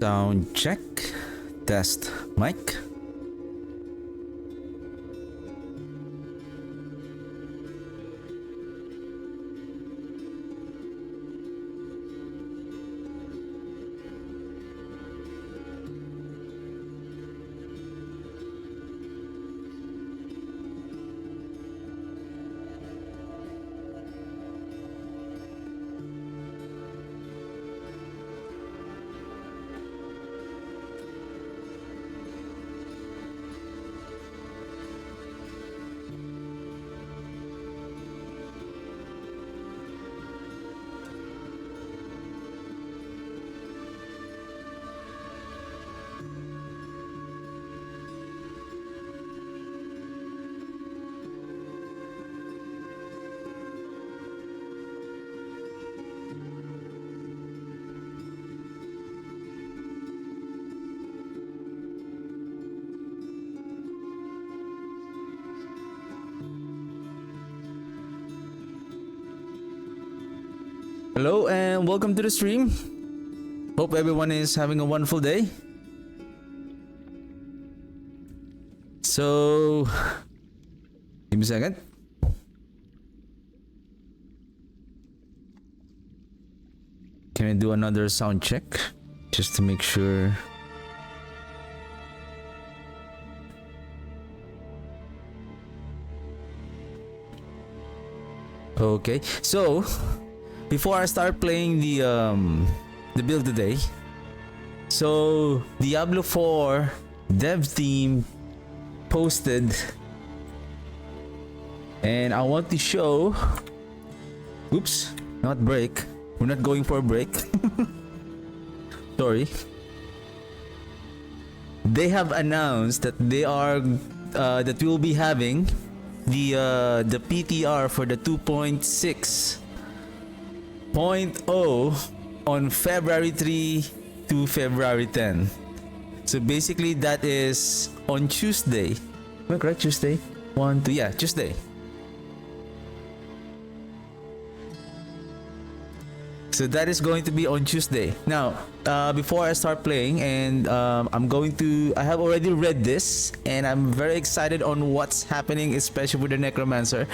Sound check. Test mic. Hello and welcome to the stream. Hope everyone is having a wonderful day. So, give me a second. Can I do another sound check just to make sure? Okay, so before I start playing the build today, so Diablo 4 dev team posted, and I want to show. Oops, not break. We're not going for a break. Sorry. They have announced that they are that we will be having the PTR for the 2.6.0 on February 3 to February 10. So basically that is on Tuesday. Am I correct? Tuesday? 1, 2, yeah, Tuesday. So that is going to be on Tuesday. Now, before I start playing, and I have already read this, and I'm very excited on what's happening, especially with the Necromancer.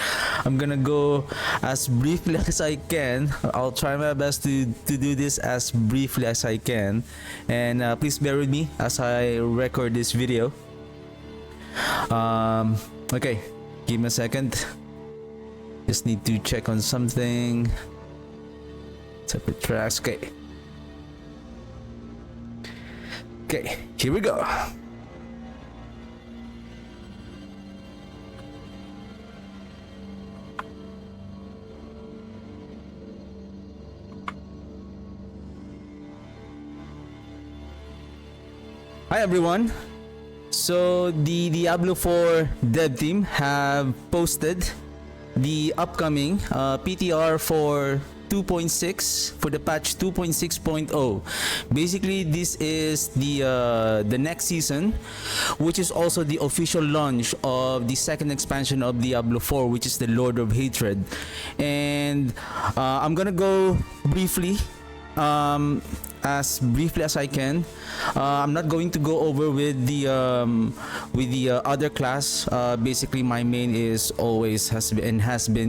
I'm gonna go as briefly as I can. I'll try my best to do this as briefly as I can. And please bear with me as I record this video. Okay, give me a second. Just need to check on something. Separate tracks. Okay, here we go. Hi everyone. So the Diablo 4 dev team have posted the upcoming PTR for 2.6 for the patch 2.6.0. Basically, this is the next season, which is also the official launch of the second expansion of Diablo 4, which is the Lord of Hatred. And I'm gonna go briefly, as briefly as I can. I'm not going to go over with the other class. Basically, my main is always has been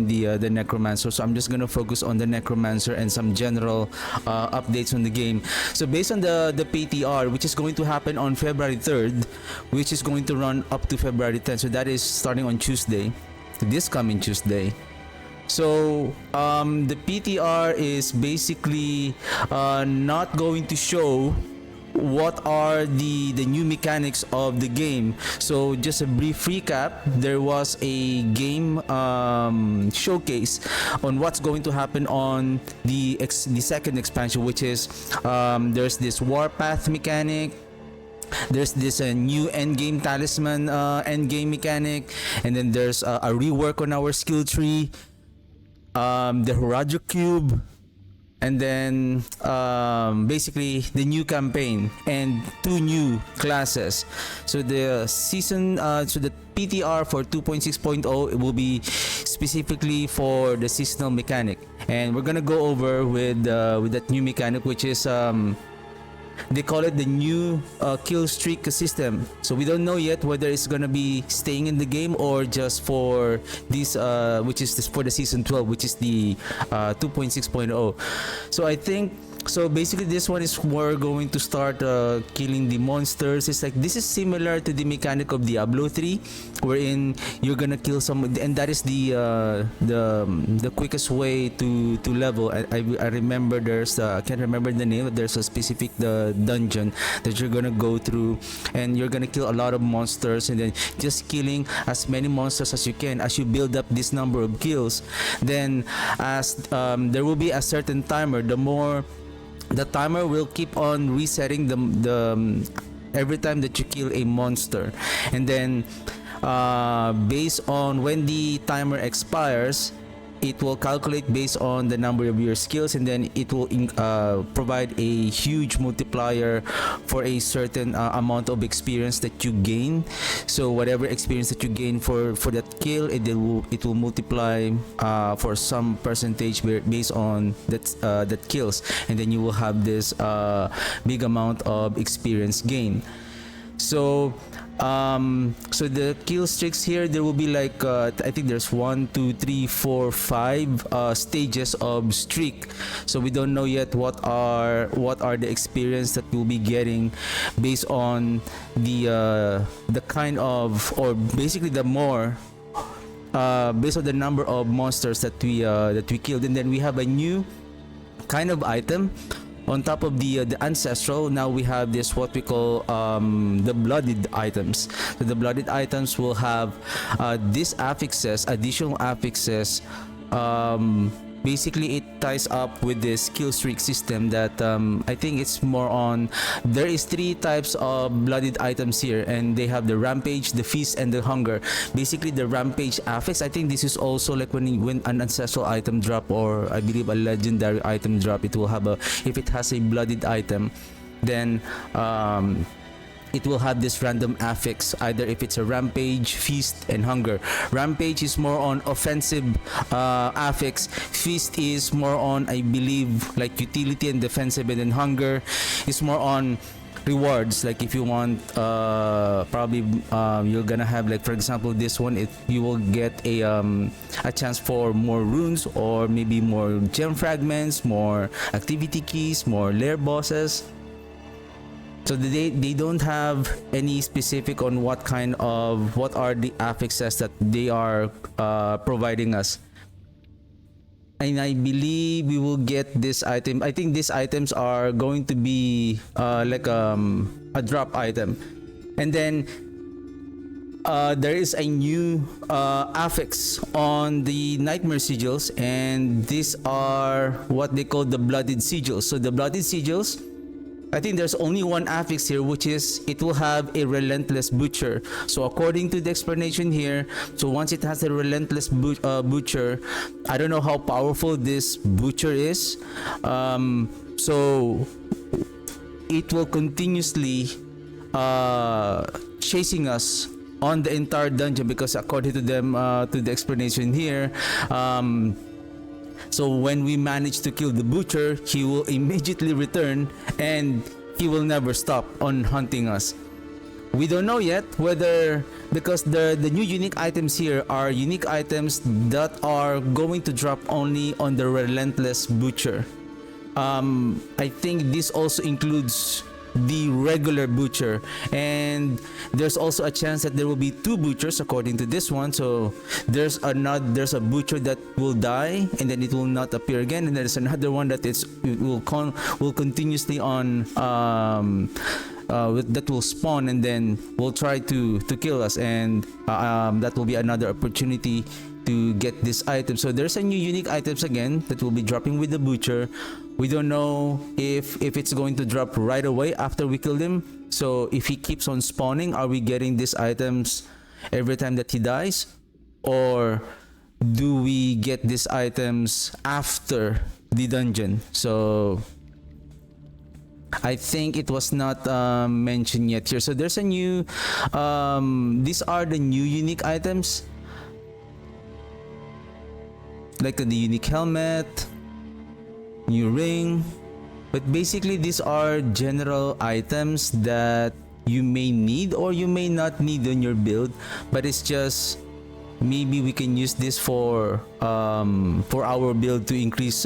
the Necromancer. So I'm just gonna focus on the Necromancer and some general updates on the game. So based on the PTR, which is going to happen on February 3rd, which is going to run up to February 10th. So that is starting on Tuesday, this coming Tuesday. So the PTR is basically not going to show what are the new mechanics of the game. So just a brief recap, there was a game showcase on what's going to happen on the second expansion, which is there's this warpath mechanic. There's this new endgame talisman endgame mechanic, and then there's a rework on our skill tree. The Horajo Cube, and then basically the new campaign and 2 new classes. So the season, so the PTR for 2.6.0, it will be specifically for the seasonal mechanic, and we're gonna go over with that new mechanic, which is they call it the new kill streak system. So we don't know yet whether it's gonna be staying in the game or just for this, which is this for the season 12, which is the 2.6.0. So I think. So basically this one is more going to start killing the monsters. It's like this is similar to the mechanic of Diablo 3, wherein you're gonna kill some, and that is the quickest way to level. I remember there's I can't remember the name, but there's a specific dungeon that you're gonna go through, and you're gonna kill a lot of monsters, and then just killing as many monsters as you can. As you build up this number of kills, then as there will be a certain timer. The timer will keep on resetting every time that you kill a monster, and then based on when the timer expires, it will calculate based on the number of your skills, and then it will provide a huge multiplier for a certain amount of experience that you gain. So whatever experience that you gain for that kill, it will multiply for some percentage based on that kills, and then you will have this big amount of experience gain. So so the kill streaks here, there will be like I think there's 1, 2, 3, 4, 5 stages of streak. So we don't know yet what are the experience that we'll be getting based on the kind of, or basically the more based on the number of monsters that we killed. And then we have a new kind of item on top of the ancestral. Now we have this what we call the blooded items. So the blooded items will have these affixes, additional affixes. Basically it ties up with this kill streak system that I think it's more on. There is 3 types of blooded items here, and they have the rampage, the feast, and the hunger. Basically the rampage affix, I think this is also like when an ancestral item drop, or I believe a legendary item drop, it will have if it has a blooded item, then it will have this random affix, either if it's a rampage, feast, and hunger. Rampage is more on offensive affix. Feast is more on, I believe, like utility and defensive, and then hunger is more on rewards. Like if you want probably you're gonna have, like for example this one, you will get a chance for more runes, or maybe more gem fragments, more activity keys, more lair bosses. So they don't have any specific on what are the affixes that they are providing us. And I believe we will get this item. I think these items are going to be like a drop item. And then there is a new affix on the nightmare sigils, and these are what they call the blooded sigils. So the blooded sigils, I think there's only one affix here, which is it will have a relentless butcher. So according to the explanation here, so once it has a relentless butcher, I don't know how powerful this butcher is. So it will continuously chasing us on the entire dungeon, because according to them, to the explanation here, so when we manage to kill the butcher, he will immediately return, and he will never stop on hunting us. We don't know yet whether, because the new unique items here are unique items that are going to drop only on the relentless butcher. I think this also includes the regular butcher, and there's also a chance that there will be 2 butchers according to this one. So there's a butcher that will die and then it will not appear again, and there's another one that will continuously on that will spawn and then will try to kill us, and that will be another opportunity to get this item. So there's a new unique items again that will be dropping with the butcher. We don't know if it's going to drop right away after we kill him. So if he keeps on spawning, are we getting these items every time that he dies, or do we get these items after the dungeon? So I think it was not mentioned yet here. So there's a new these are the new unique items, like the unique helmet, new ring, But basically, these are general items that you may need or you may not need on your build, but it's just maybe we can use this for our build to increase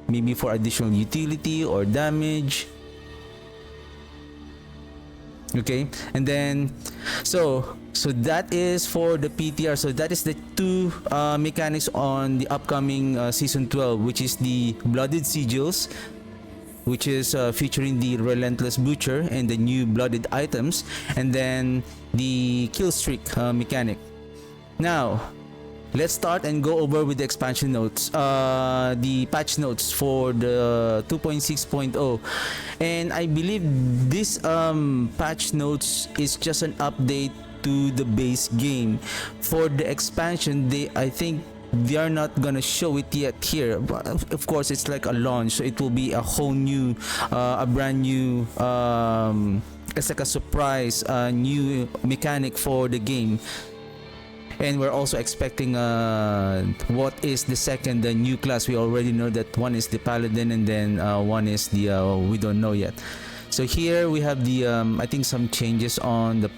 maybe for additional utility or damage. Okay, and then so that is for the PTR. So that is the two mechanics on the upcoming season 12, which is the blooded sigils, which is featuring the relentless butcher and the new blooded items, and then the kill streak mechanic. Now let's start and go over with the expansion notes, the patch notes for the 2.6.0. And I believe this patch notes is just an update to the base game. For the expansion, I think they are not gonna show it yet here, but of course it's like a launch, so it will be a whole new a brand new it's like a surprise new mechanic for the game. And we're also expecting what is the second, the new class. We already know that one is the paladin, and then one is the we don't know yet. So here we have the I think some changes on the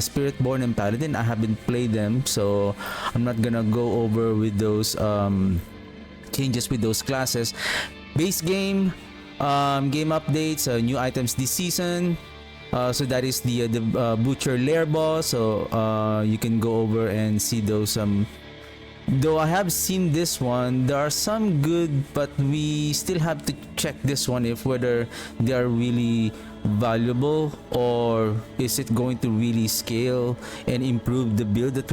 Spiritborn and paladin. I haven't played them, so I'm not gonna go over with those changes with those classes. Base game, game updates, new items this season. So that is the butcher lair boss. So you can go over and see those. Though I have seen this one, there are some good, but we still have to check this one if whether they are really valuable or is it going to really scale and improve the build that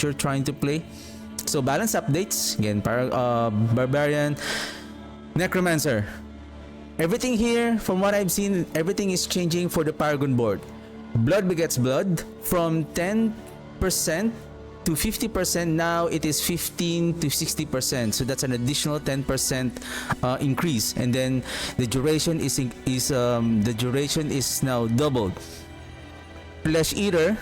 you're trying to play. So balance updates again, barbarian, necromancer. Everything here, from what I've seen, everything is changing for the Paragon board. Blood begets blood from 10% to 50%. Now it is 15 to 60%. So that's an additional 10% increase. And then the duration is now doubled. Flesh Eater,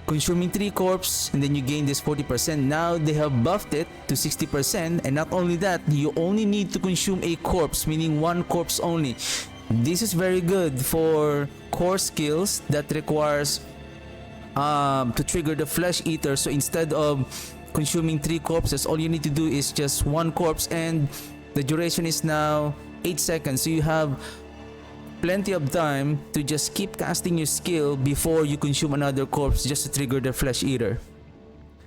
consuming 3 corpse, and then you gain this 40%. Now they have buffed it to 60%, and not only that, you only need to consume a corpse, meaning 1 corpse only. This is very good for core skills that requires to trigger the Flesh Eater. So instead of consuming 3 corpses, all you need to do is just 1 corpse, and the duration is now 8 seconds. So you have plenty of time to just keep casting your skill before you consume another corpse just to trigger the Flesh Eater.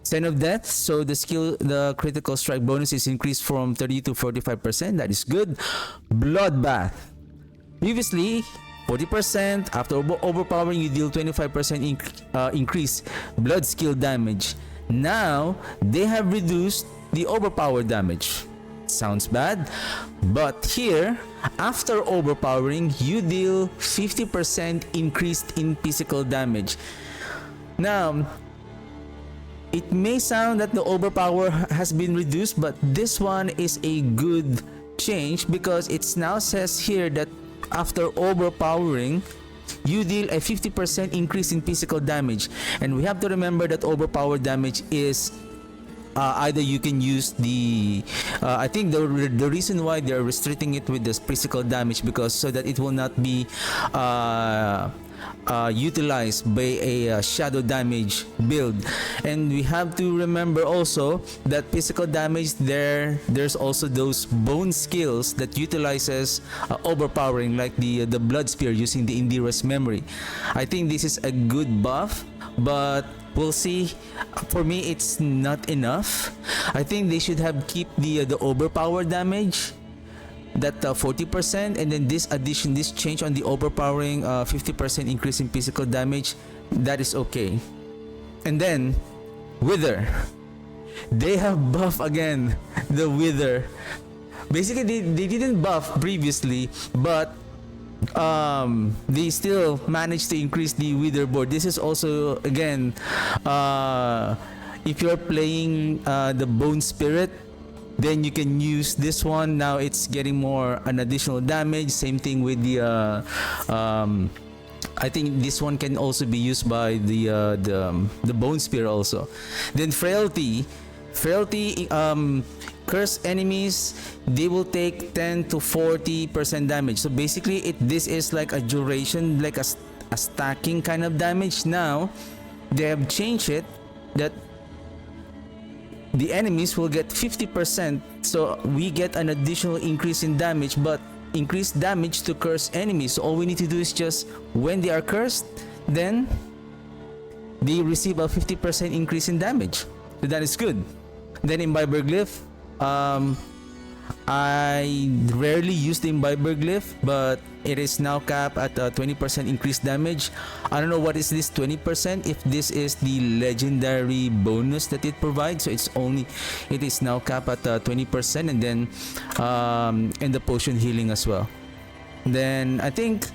Sign of Death, so the critical strike bonus is increased from 30 to 45%. That is good. Bloodbath, previously 40%. After overpowering, you deal 25% increase blood skill damage. Now they have reduced the overpower damage. Sounds bad, but here, after overpowering, you deal 50% increased in physical damage. Now, it may sound that the overpower has been reduced, but this one is a good change because it now says here that after overpowering, you deal a 50% increase in physical damage. And we have to remember that overpower damage is either you can use the I think the reason why they're restricting it with this physical damage because so that it will not be utilized by a shadow damage build. And we have to remember also that physical damage there's also those bone skills that utilizes overpowering, like the blood spear using the Indira's memory. I think this is a good buff, but we'll see. For me, it's not enough. I think they should have keep the overpower damage, that 40%, and then this change on the overpowering 50% increase in physical damage. That is okay. And then Wither, they have buff again the Wither. Basically, they didn't buff previously, but they still managed to increase the Wither board. This is also again if you're playing the Bone Spirit, then you can use this one. Now it's getting more an additional damage. Same thing with the I think this one can also be used by the Bone Spear also. Then Frailty Frailty, cursed enemies, they will take 10 to 40% damage. So basically, this is like a duration, like a stacking kind of damage. Now, they have changed it that the enemies will get 50%, so we get an additional increase in damage, but increased damage to cursed enemies. So all we need to do is just, when they are cursed, then they receive a 50% increase in damage. So that is good. Then Imbiber Glyph, I rarely use the Imbiber Glyph, but it is now capped at 20% increased damage. I don't know what is this 20%, if this is the legendary bonus that it provides. So it is now capped at 20%, and then and the potion healing as well. Then I think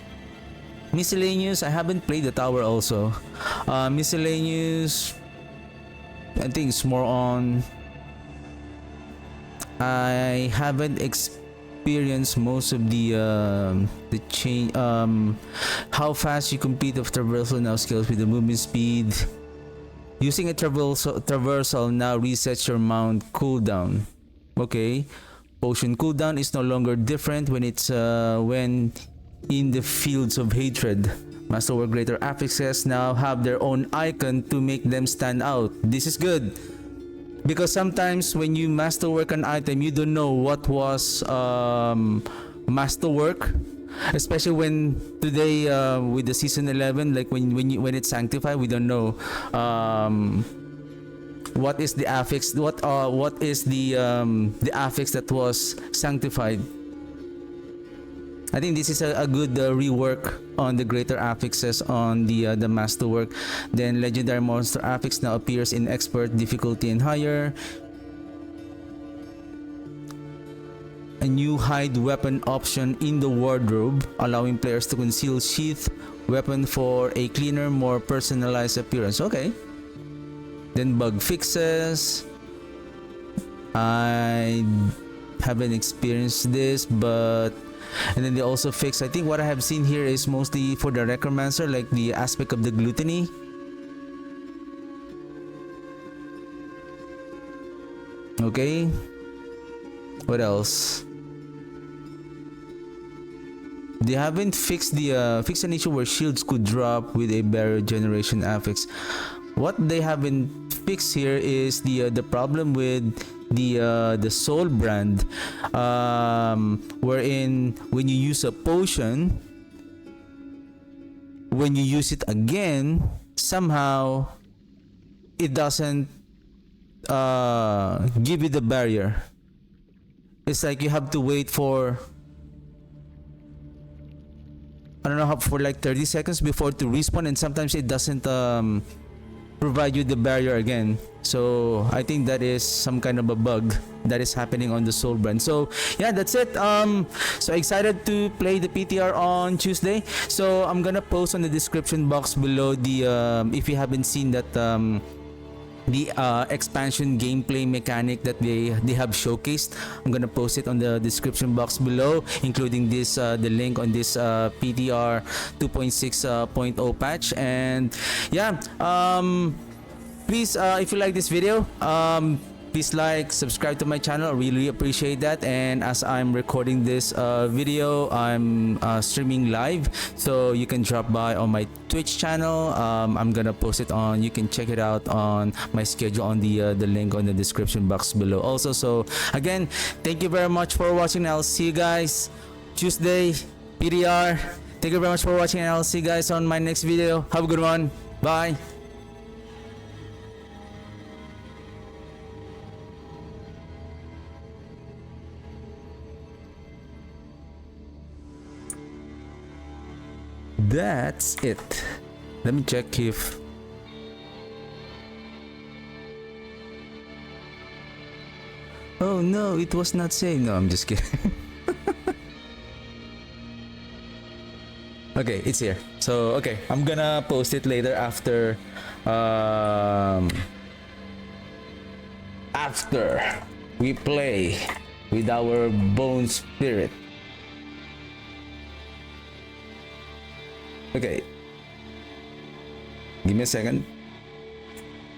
miscellaneous, I haven't played the tower also. Miscellaneous, I think it's more on, I haven't experienced most of the change, how fast you complete of traversal now skills with the movement speed. Using a traversal now resets your mount cooldown. Okay, potion cooldown is no longer different when it's when in the fields of hatred. Masterwork greater affixes now have their own icon to make them stand out. This is good, because sometimes when you masterwork an item, you don't know what was masterwork, especially when today with the season 11, like when it's sanctified, we don't know what is the affix, what is the affix that was sanctified. I think this is a good rework on the greater affixes on the masterwork. Then legendary monster affix now appears in expert difficulty and higher. A new hide weapon option in the wardrobe, allowing players to conceal sheath weapon for a cleaner, more personalized appearance. Okay. Then bug fixes. I haven't experienced this, but and then they also fix, I think what I have seen here is mostly for the Necromancer, like the aspect of the gluttony. Okay, what else? They haven't fixed the fixed an issue where shields could drop with a barrier generation affix. What they haven't fixed here is the problem with the soul brand, wherein when you use a potion, when you use it again, somehow it doesn't give you the barrier. It's like you have to wait for, I don't know, for like 30 seconds before to respawn, and sometimes it doesn't provide you the barrier again. So I think that is some kind of a bug that is happening on the soul brand. So yeah, that's it. So excited to play the PTR on Tuesday. So I'm gonna post on the description box below the if you haven't seen that the expansion gameplay mechanic that they have showcased. I'm gonna post it on the description box below, including this the link on this PTR 2.6.0 patch. And yeah, please if you like this video, please like, subscribe to my channel. I really appreciate that. And as I'm recording this video, I'm streaming live, so you can drop by on my Twitch channel. I'm gonna post it on, you can check it out on my schedule on the link on the description box below also. So again, thank you very much for watching. I'll see you guys Tuesday PDR. Thank you very much for watching, and I'll see you guys on my next video. Have a good one. Bye. That's it. Let me check if oh no, it was not saying. No, I'm just kidding. Okay, it's here. So okay, I'm gonna post it later after after we play with our bone spirit. Okay, give me a second.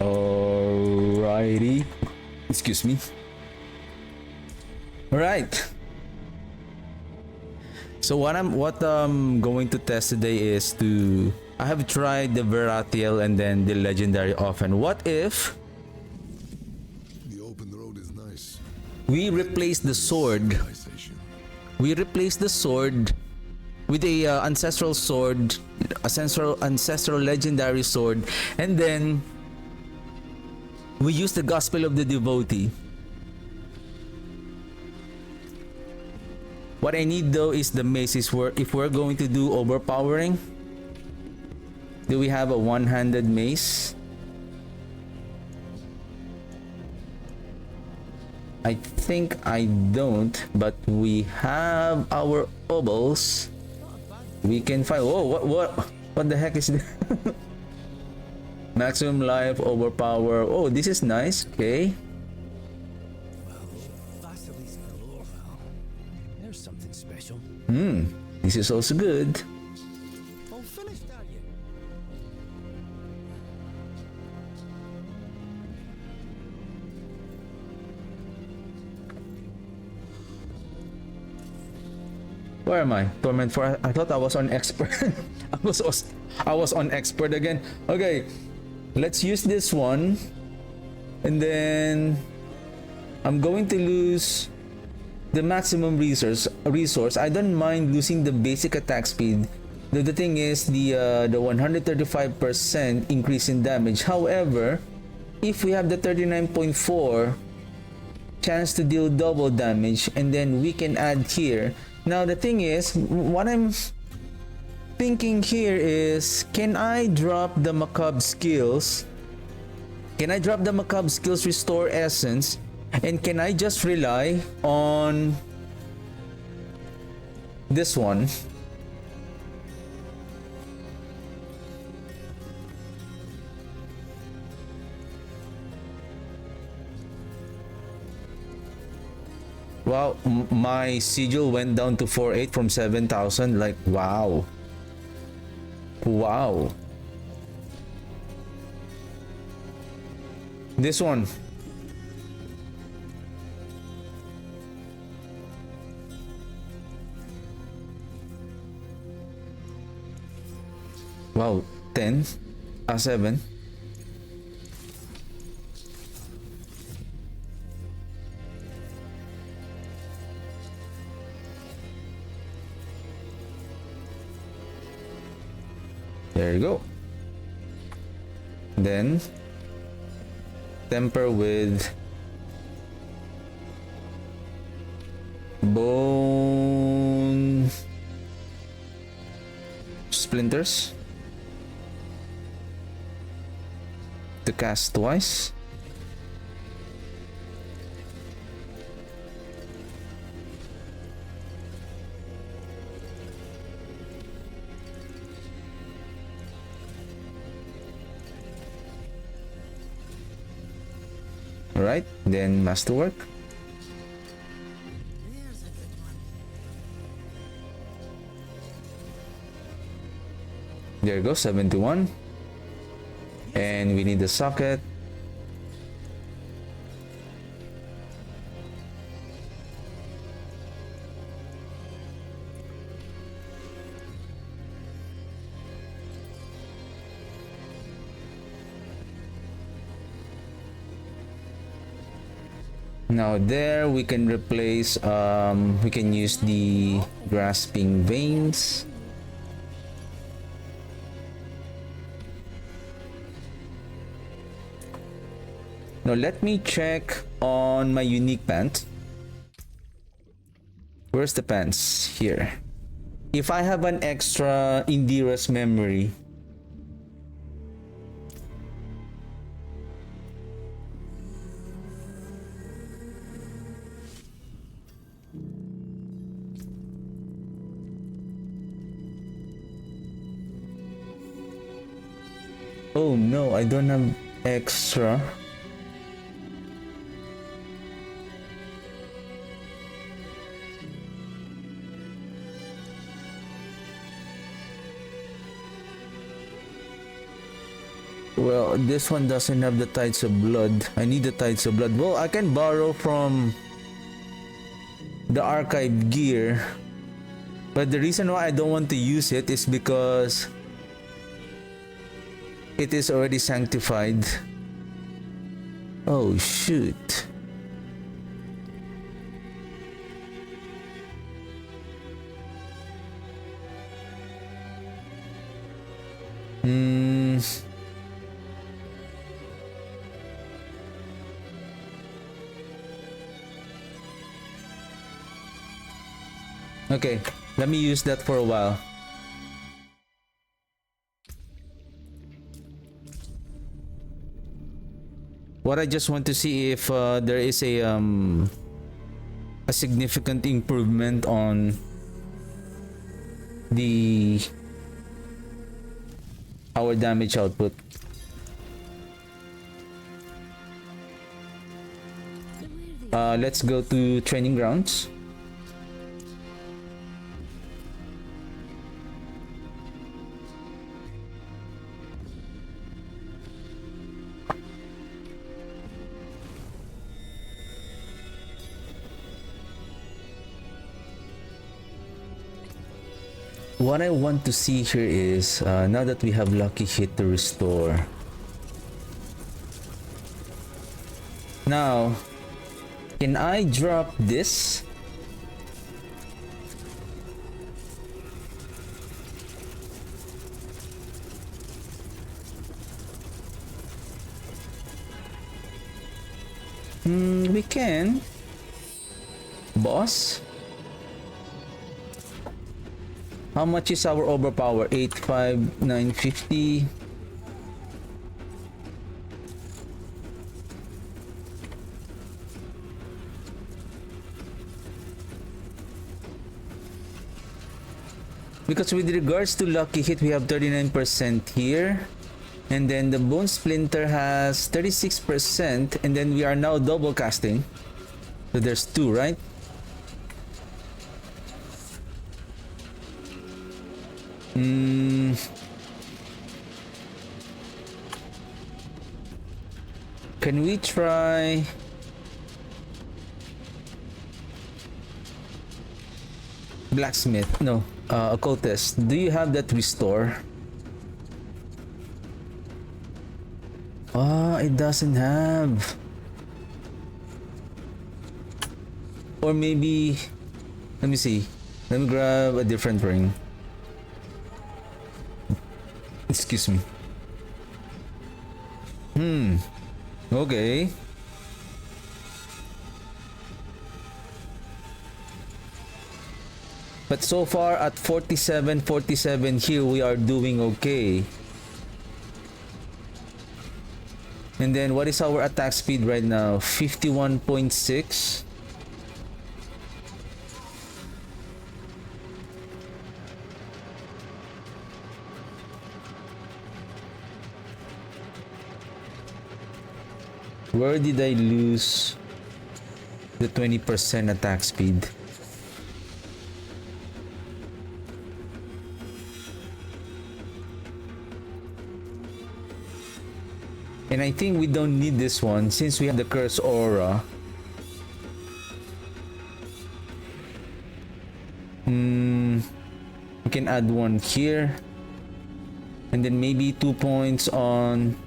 Alrighty, Excuse me. All right. So what I'm going to test today is I have tried the Veratiel and then the legendary often. What if The open road is nice. we replace the sword? We replace the sword with a ancestral sword, ancestral legendary sword, and then we use the Gospel of the Devotee. What I need though is the mace. If we're going to do overpowering, do we have a one-handed mace? I think I don't, but we have our obols. We can find. Whoa! What the heck is this? Maximum life, overpower. Oh, this is nice. Okay. There's something special. This is also good. Oh, finished are you? Where am I? Torment 4. I thought I was on expert. I was on expert again. Okay. Let's use this one. And then I'm going to lose the maximum resource. I don't mind losing the basic attack speed. The thing is the 135% increase in damage. However, if we have the 39.4 chance to deal double damage, and then we can add here. Now the thing is, what I'm thinking here is, can I drop the macabre skills? Can I drop the macabre skills restore essence? And can I just rely on this one? Wow, my sigil went down to 4.8 from 7,000. Like, wow. Wow. This one. Wow, 10, 7. There you go. Then temper with bone splinters to cast twice. Alright, then masterwork. There you go, 71. And we need the socket. Now there we can replace, we can use the grasping veins. Now let me check on my unique pant. Where's the pants? Here. If I have an extra Indira's memory, oh no, I don't have extra. Well, this one doesn't have the Tides of Blood. I need the Tides of Blood. Well, I can borrow from the archive gear, but the reason why I don't want to use it is because it is already sanctified. Oh shoot. Okay, let me use that for a while. What I just want to see if there is a significant improvement on our damage output. Let's go to training grounds. What I want to see here is, now that we have lucky hit to restore. Now, can I drop this? We can. Boss? How much is our overpower? 85950. Because with regards to lucky hit, we have 39% here. And then the bone splinter has 36%. And then we are now double casting. So there's 2, right? Can we try blacksmith? No, occultist. Do you have that restore? It doesn't have. Or maybe, let me see. Let me grab a different ring. Excuse me. Okay. But so far at 47 here we are doing okay. And then what is our attack speed right now? 51.6. Where did I lose the 20% attack speed? And I think we don't need this one since we have the curse aura. We can add one here. And then maybe 2 points on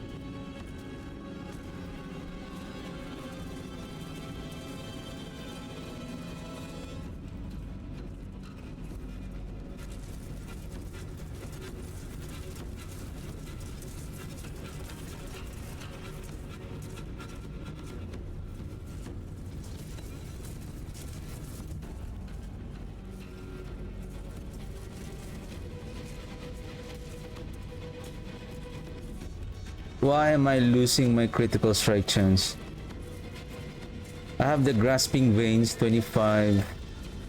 Why am I losing my critical strike chance? I have the grasping veins 25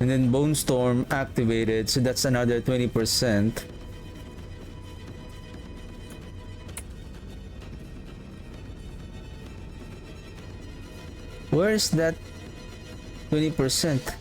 and then bone storm activated, so that's another 20%. Where is that 20%?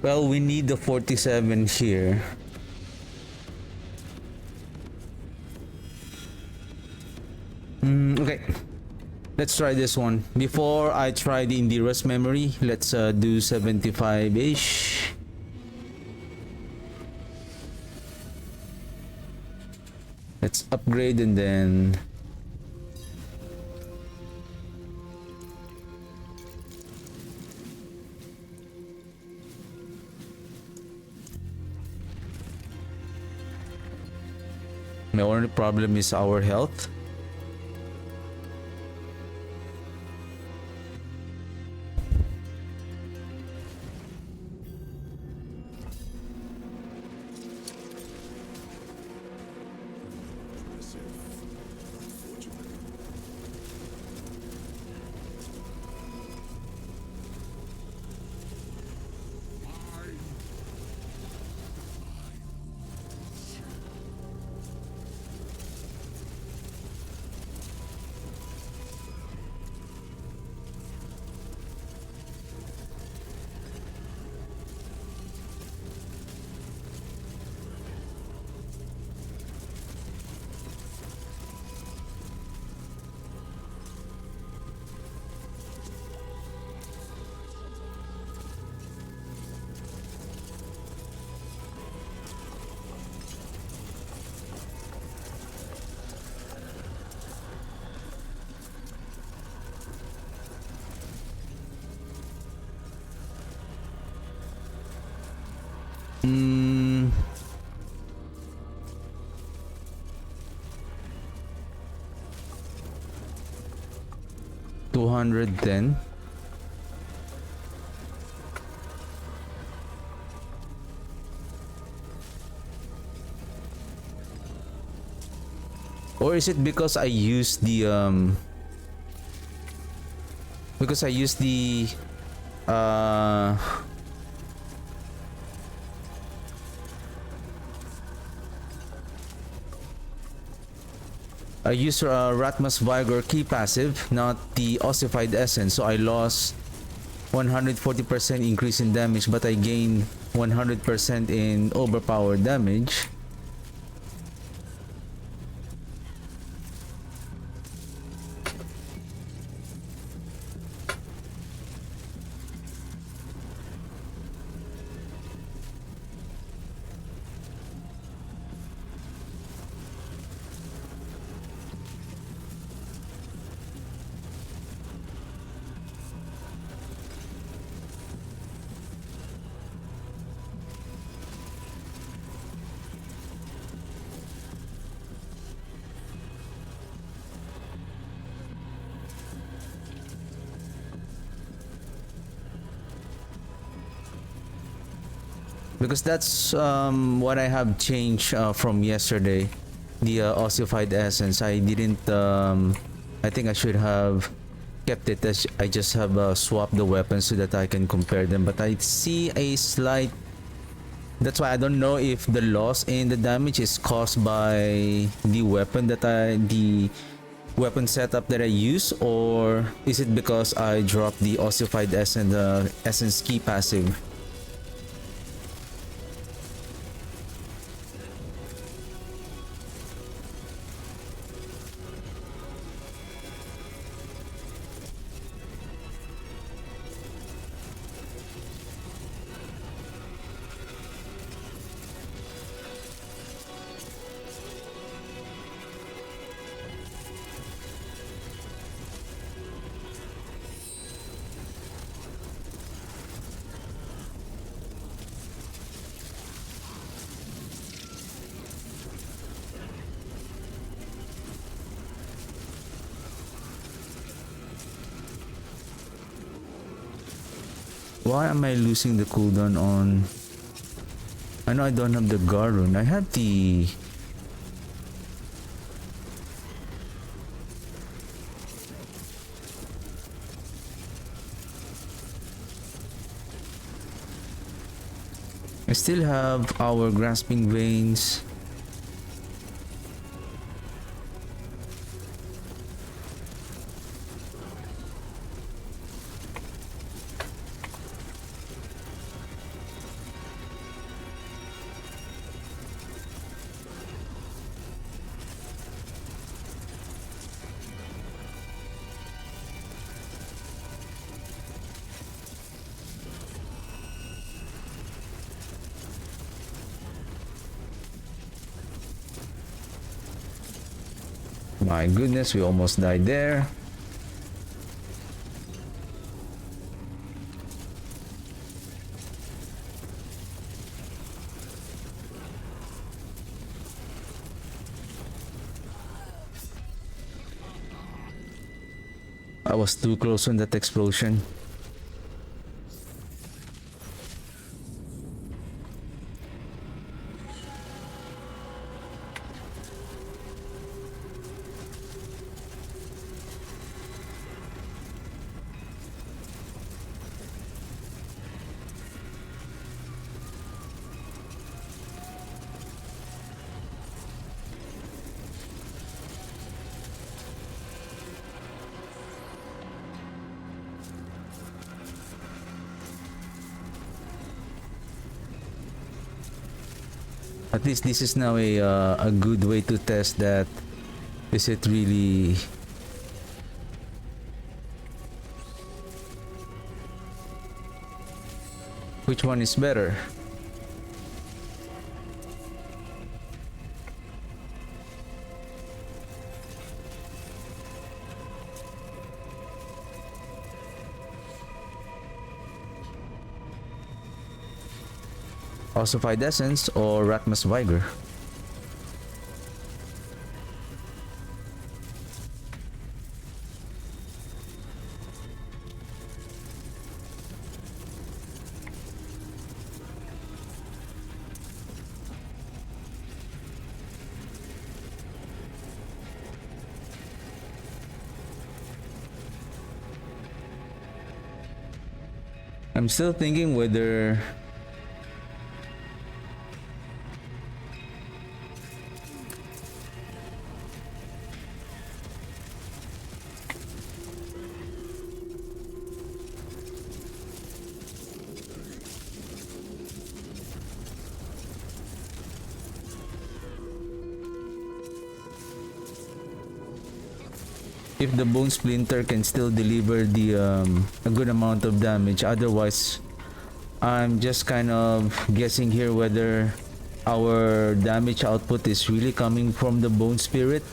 Well, we need the 47 here. Okay. Let's try this one. Before I try the Indira's memory, let's do 75-ish. Let's upgrade and then... My only problem is our health. Hmm. 210. Or is it because I use the uh I used Ratmas Vigor key passive, not the ossified essence, so I lost 140% increase in damage, but I gained 100% in overpowered damage. Because that's what I have changed from yesterday, the ossified essence. I didn't I think I should have kept it as I just have swapped the weapons so that I can compare them, but I see a slight, that's why I don't know if the loss in the damage is caused by the weapon weapon setup that I use, or is it because I dropped the ossified essence key passive. Why am I losing the cooldown on... I know I don't have the Garun. I have the... I still have our grasping veins. My goodness, we almost died there. I was too close on that explosion. At least this is now a good way to test that. Is it really... Which one is better? Ossified Essence or Ratmas Vigor? I'm still thinking whether if the Bone Splinter can still deliver the a good amount of damage. Otherwise, I'm just kind of guessing here whether our damage output is really coming from the Bone Spirit.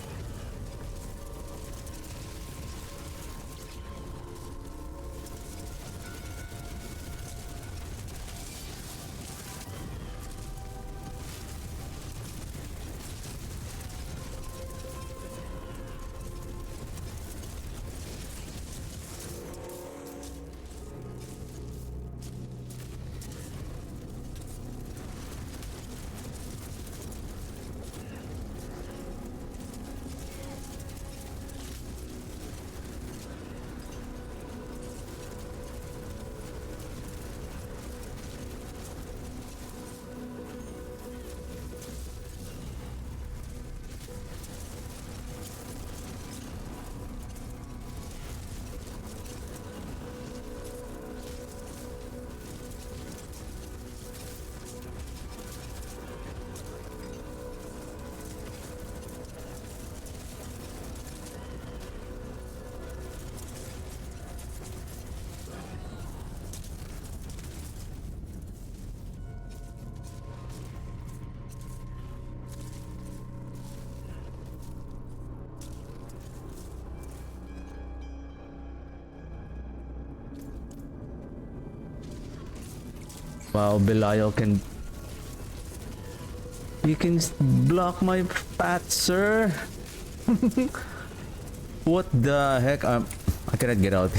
Wow, Belial can... You can block my path, sir! What the heck? I cannot get out.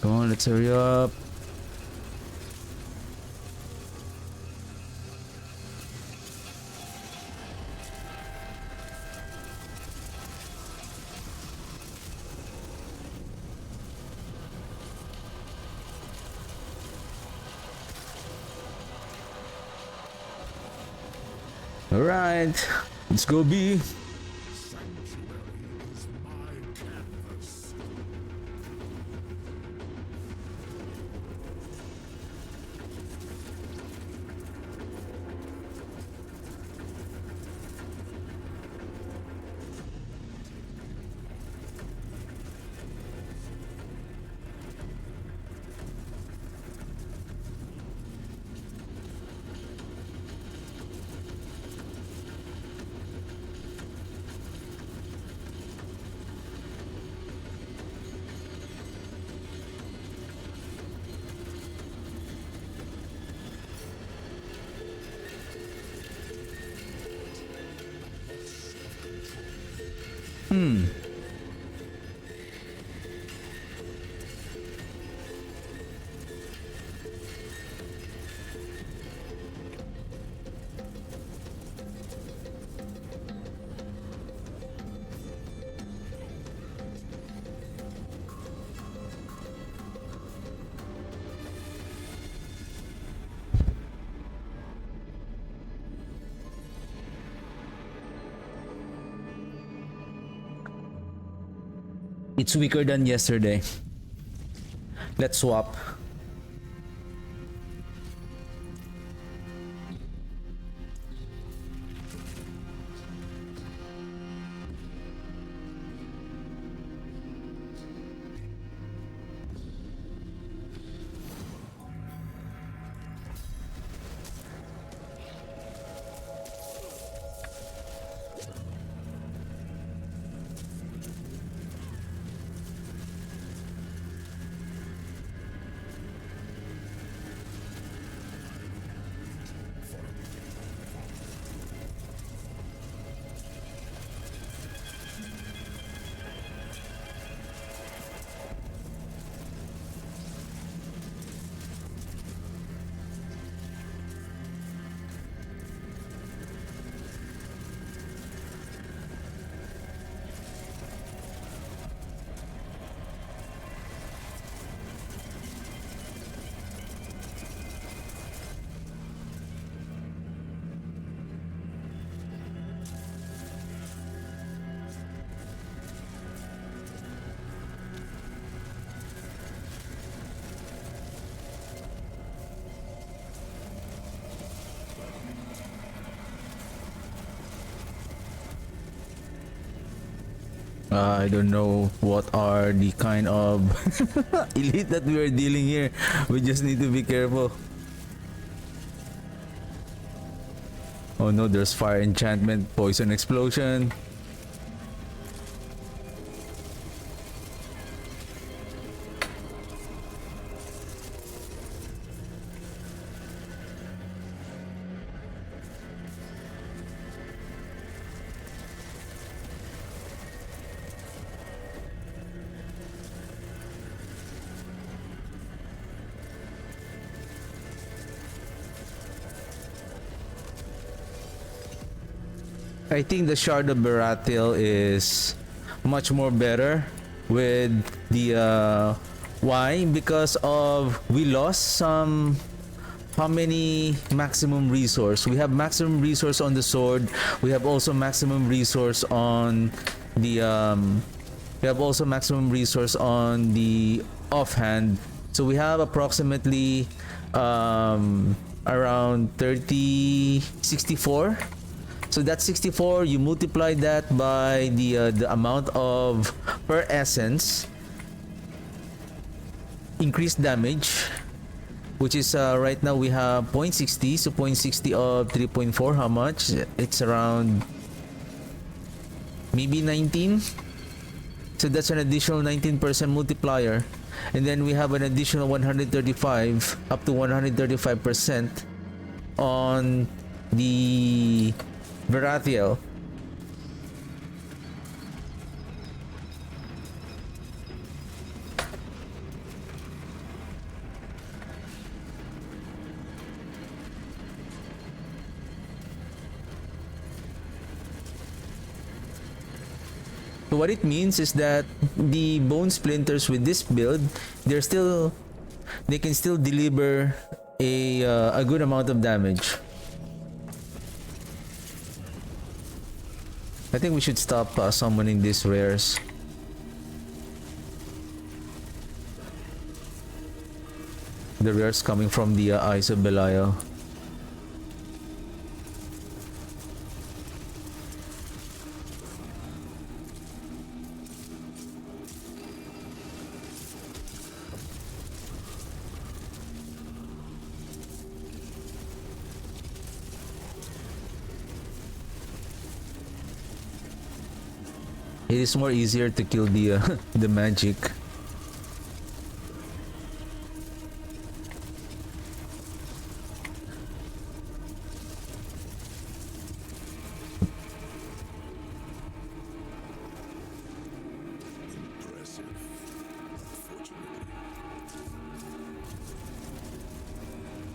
Come on, let's hurry up. All right, let's go, B. Sanctuary is mine. It's weaker than yesterday. Let's swap. I don't know what are the kind of elite that we are dealing here. We just need to be careful. Oh no, there's fire enchantment, poison explosion. I think the Shard of Baratil is much more better with the why? Because of we lost some how many maximum resource? We have maximum resource on the sword. We have also maximum resource on the offhand. So we have approximately around 64. So that's 64. You multiply that by the amount of per essence increased damage, which is right now we have 0.60. So 0.60 of 3.4, how much? It's around maybe 19. So that's an additional 19% multiplier, and then we have an additional 135 up to 135% on the Baratil. So what it means is that the bone splinters with this build, they can still deliver a good amount of damage. I think we should stop summoning these rares. The rares coming from the Eyes of Belial. It is more easier to kill the the magic.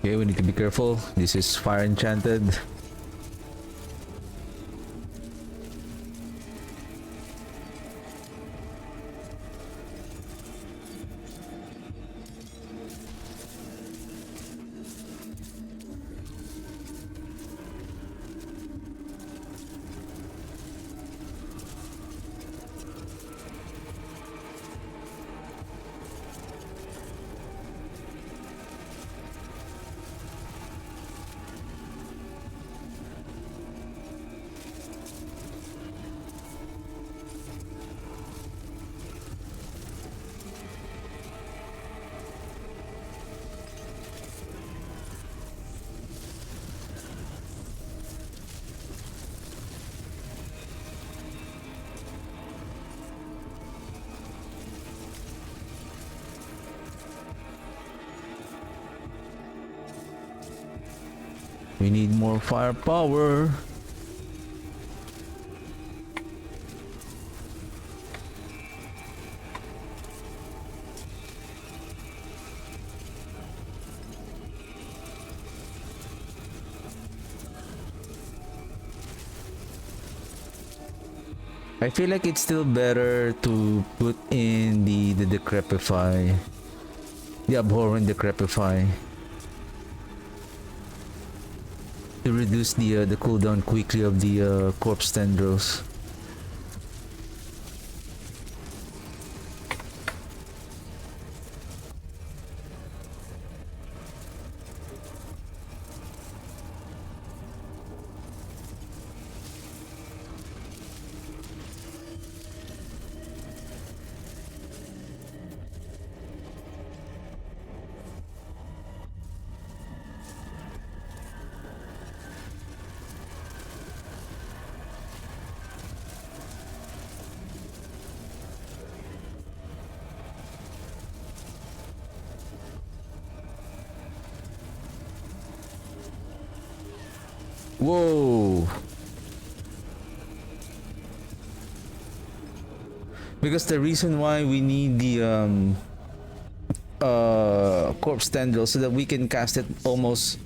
Okay, we need to be careful. This is fire enchanted. We need more firepower. I feel like it's still better to put in the decrepify, the abhorrent decrepify, to reduce the cooldown quickly of the corpse tendrils. Whoa! Because the reason why we need the corpse tendril so that we can cast it almost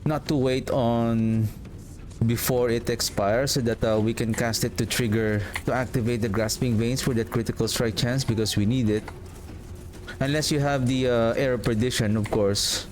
not to wait on before it expires, so that we can cast it to trigger to activate the grasping veins for that critical strike chance, because we need it. Unless you have the air of perdition, of course.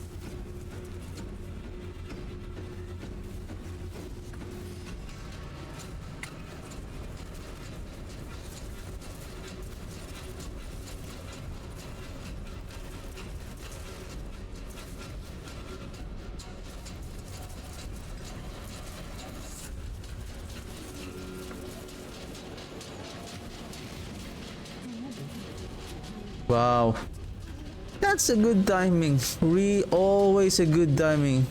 Wow, that's a good timing. Always a good timing.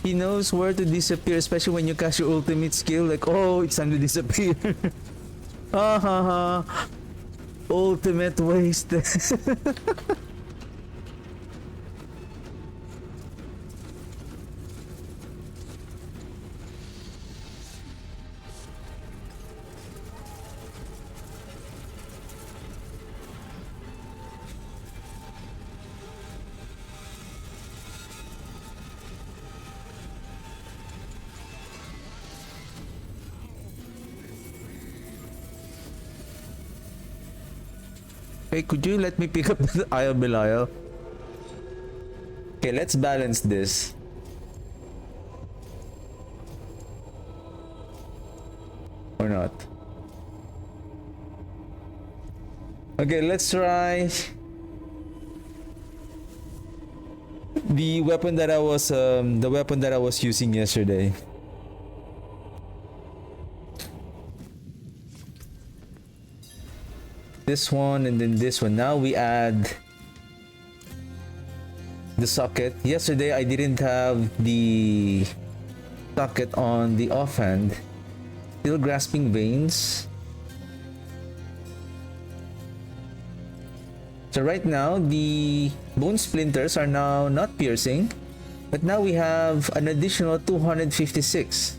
He knows where to disappear, especially when you cast your ultimate skill. Like, oh, it's time to disappear. Ah ha ha. Ultimate waste. Hey, could you let me pick up the Eye of Belial? Okay, let's balance this. Or not. Okay, let's try the weapon that I was using yesterday. This one and then this one. Now we add the socket. Yesterday I didn't have the socket on the offhand. Still grasping veins. So right now the bone splinters are now not piercing, but now we have an additional 256.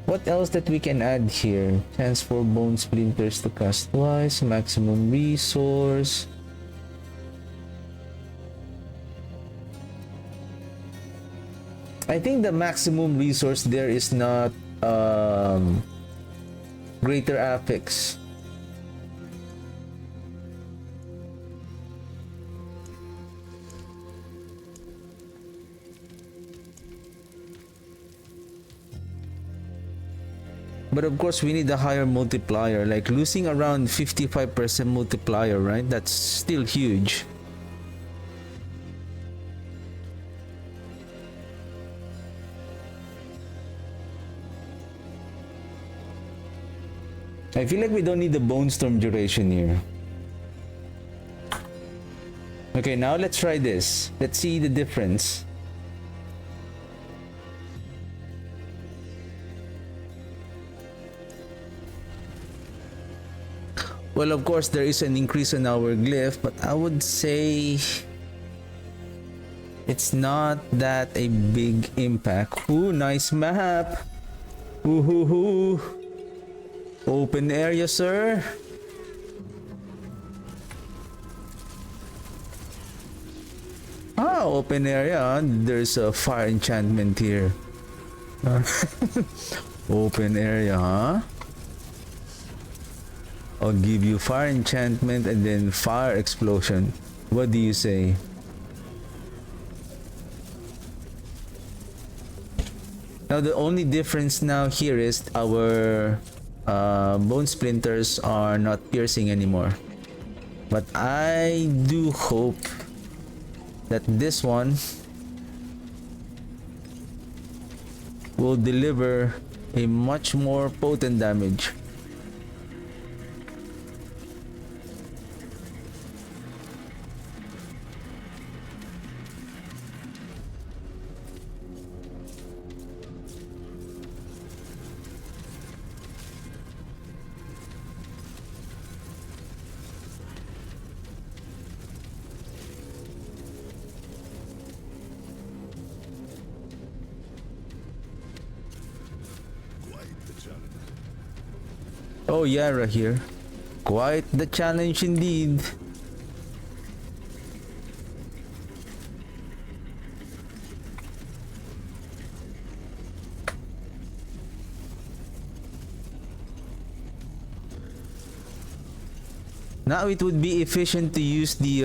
What else that we can add here? Chance for bone splinters to cast twice, maximum resource. I think the maximum resource there is not greater affix. But of course we need a higher multiplier, like losing around 55% multiplier, right? That's still huge. I feel like we don't need the Bone Storm duration here. Okay, now let's try this. Let's see the difference. Well, of course, there is an increase in our glyph, but I would say it's not that a big impact. Ooh, nice map. Ooh, hoo, hoo. Open area, sir. Ah, open area. There's a fire enchantment here. Open area, huh? I'll give you fire enchantment and then fire explosion. What do you say? Now the only difference now here is our bone splinters are not piercing anymore. But I do hope that this one will deliver a much more potent damage. Oh, Yara here. Quite the challenge indeed. Now it would be efficient to use the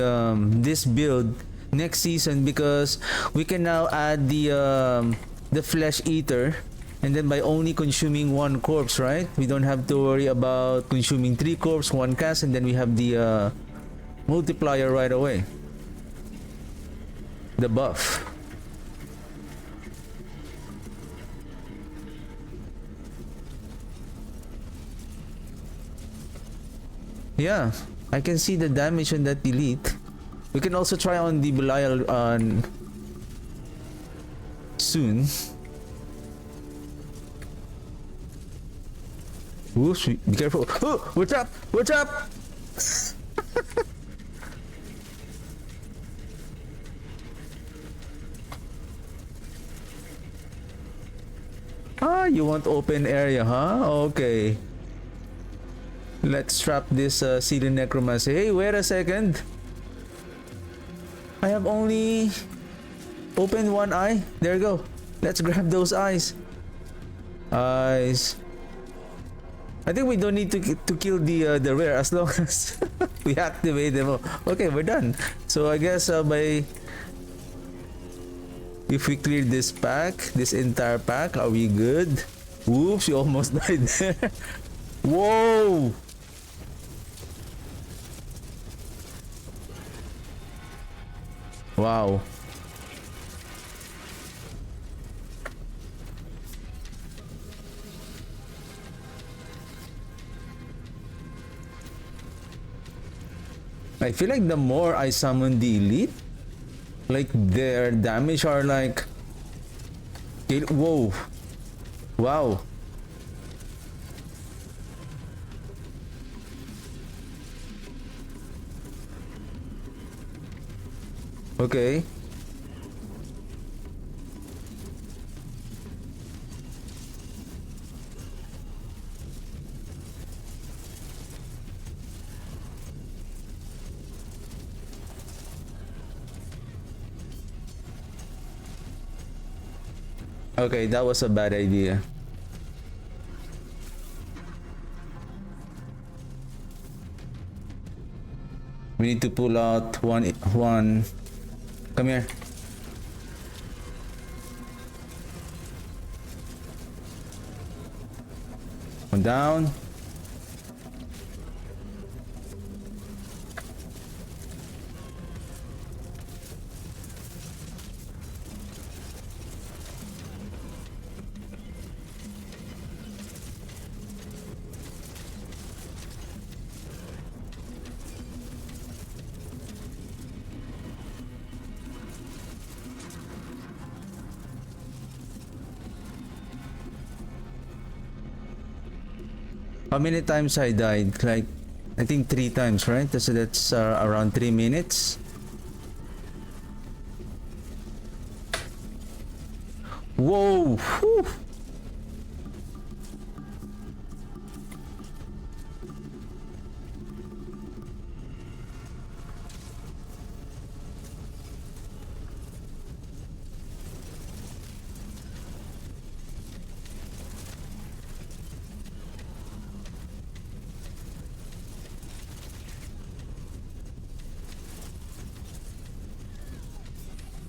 this build next season because we can now add the flesh eater. And then by only consuming one corpse, right? We don't have to worry about consuming 3 corpse, 1 cast, and then we have the multiplier right away. The buff. Yeah, I can see the damage on that elite. We can also try on the Belial soon. Ooh, sweet. Be careful. Oh, what's up? What's up? Ah, you want open area, huh? Okay. Let's trap this Sealing Necromancy. Hey, wait a second. I have only opened one eye. There you go. Let's grab those eyes. Eyes. I think we don't need to kill the rare as long as we activate them. Okay, we're done. So I guess if we clear this pack, this entire pack, are we good? Whoops, you almost died there. Whoa! Wow. I feel like the more I summon the elite, like their damage are like, whoa, wow. Okay. Okay, that was a bad idea. We need to pull out one. Come here. One down. How many times I died? Like, I think 3 times, right? So that's around 3 minutes. Whoa! Whew.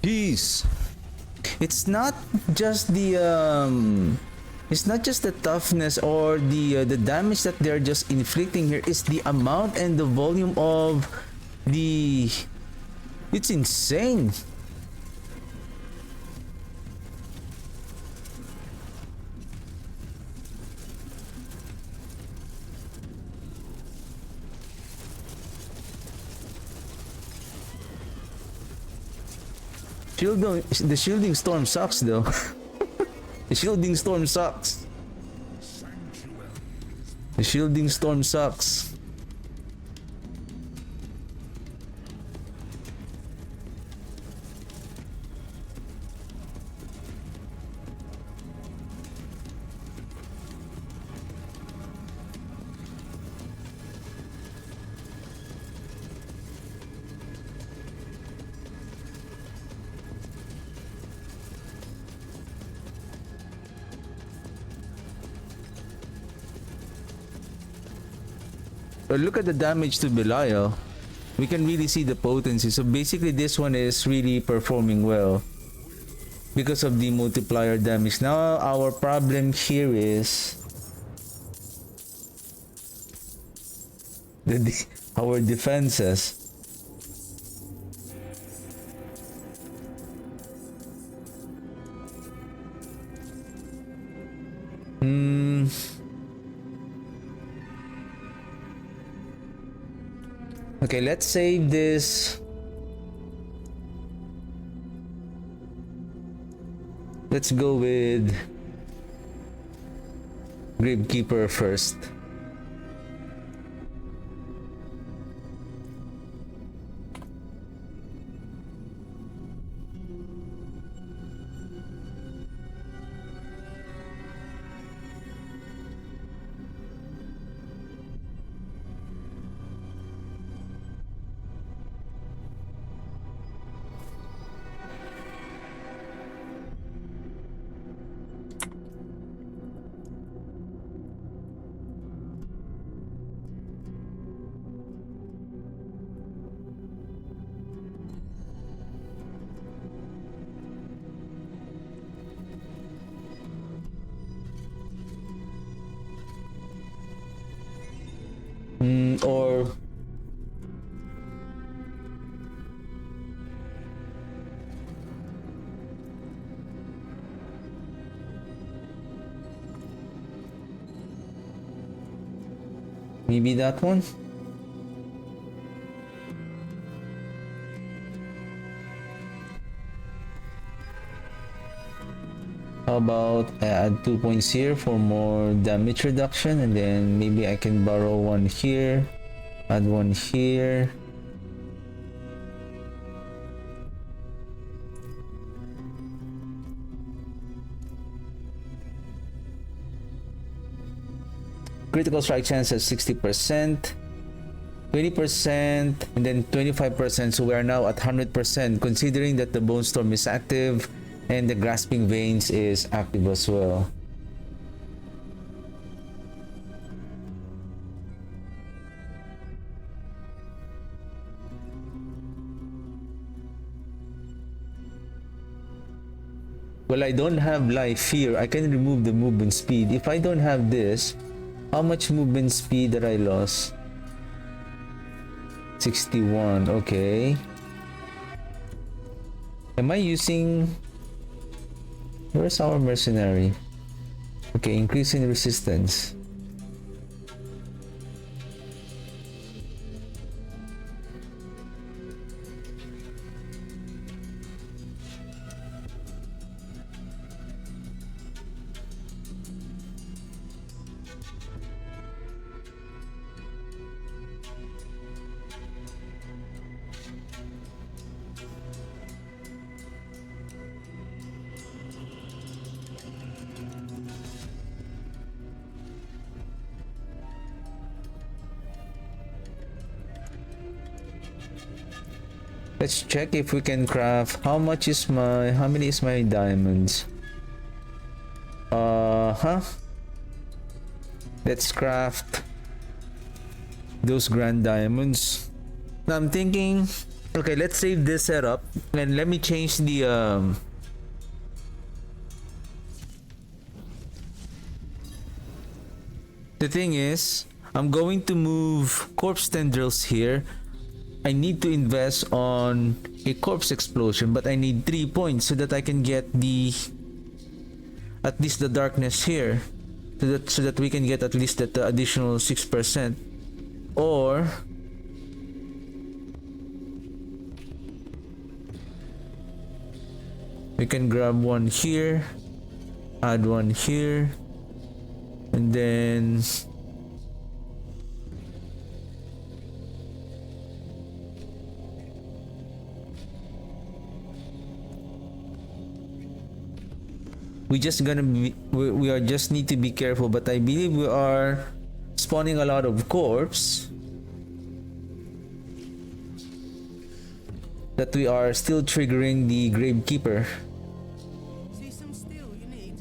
Jeez. It's not just the it's not just the toughness or the damage that they're just inflicting here. It's the amount and the volume of the. It's insane. The shielding storm sucks though. The shielding storm sucks. The shielding storm sucks. But look at the damage to Belial. We can really see the potency. So basically this one is really performing well because of the multiplier damage. Now our problem here is our defenses. Okay, let's save this. Let's go with Gravekeeper first. Or maybe that one. How about I add 2 points here for more damage reduction, and then maybe I can borrow one here, add one here. Critical strike chance at 60%, 20%, and then 25%. So we are now at 100%, considering that the Bone Storm is active. And the grasping veins is active as well. Well, I don't have life here. I can remove the movement speed. If I don't have this, how much movement speed that I lost? 61. Okay. Am I using... Where's our mercenary? Okay, increasing resistance. Let's check if we can craft. How many is my diamonds? Let's craft those grand diamonds. Now I'm thinking, okay, let's save this setup and let me change the thing is, I'm going to move corpse tendrils here. I need to invest on a corpse explosion, but I need 3 points so that I can get at least the darkness here, so that we can get at least that additional 6%. Or we can grab one here, add one here, and then we just need to be careful, but I believe we are spawning a lot of corpse, that we are still triggering the Gravekeeper. See some steel you need.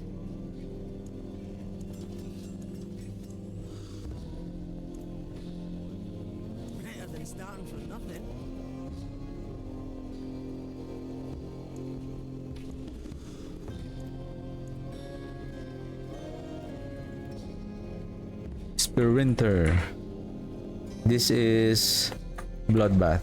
Better than starting from nothing. Spirinter. This is Bloodbath.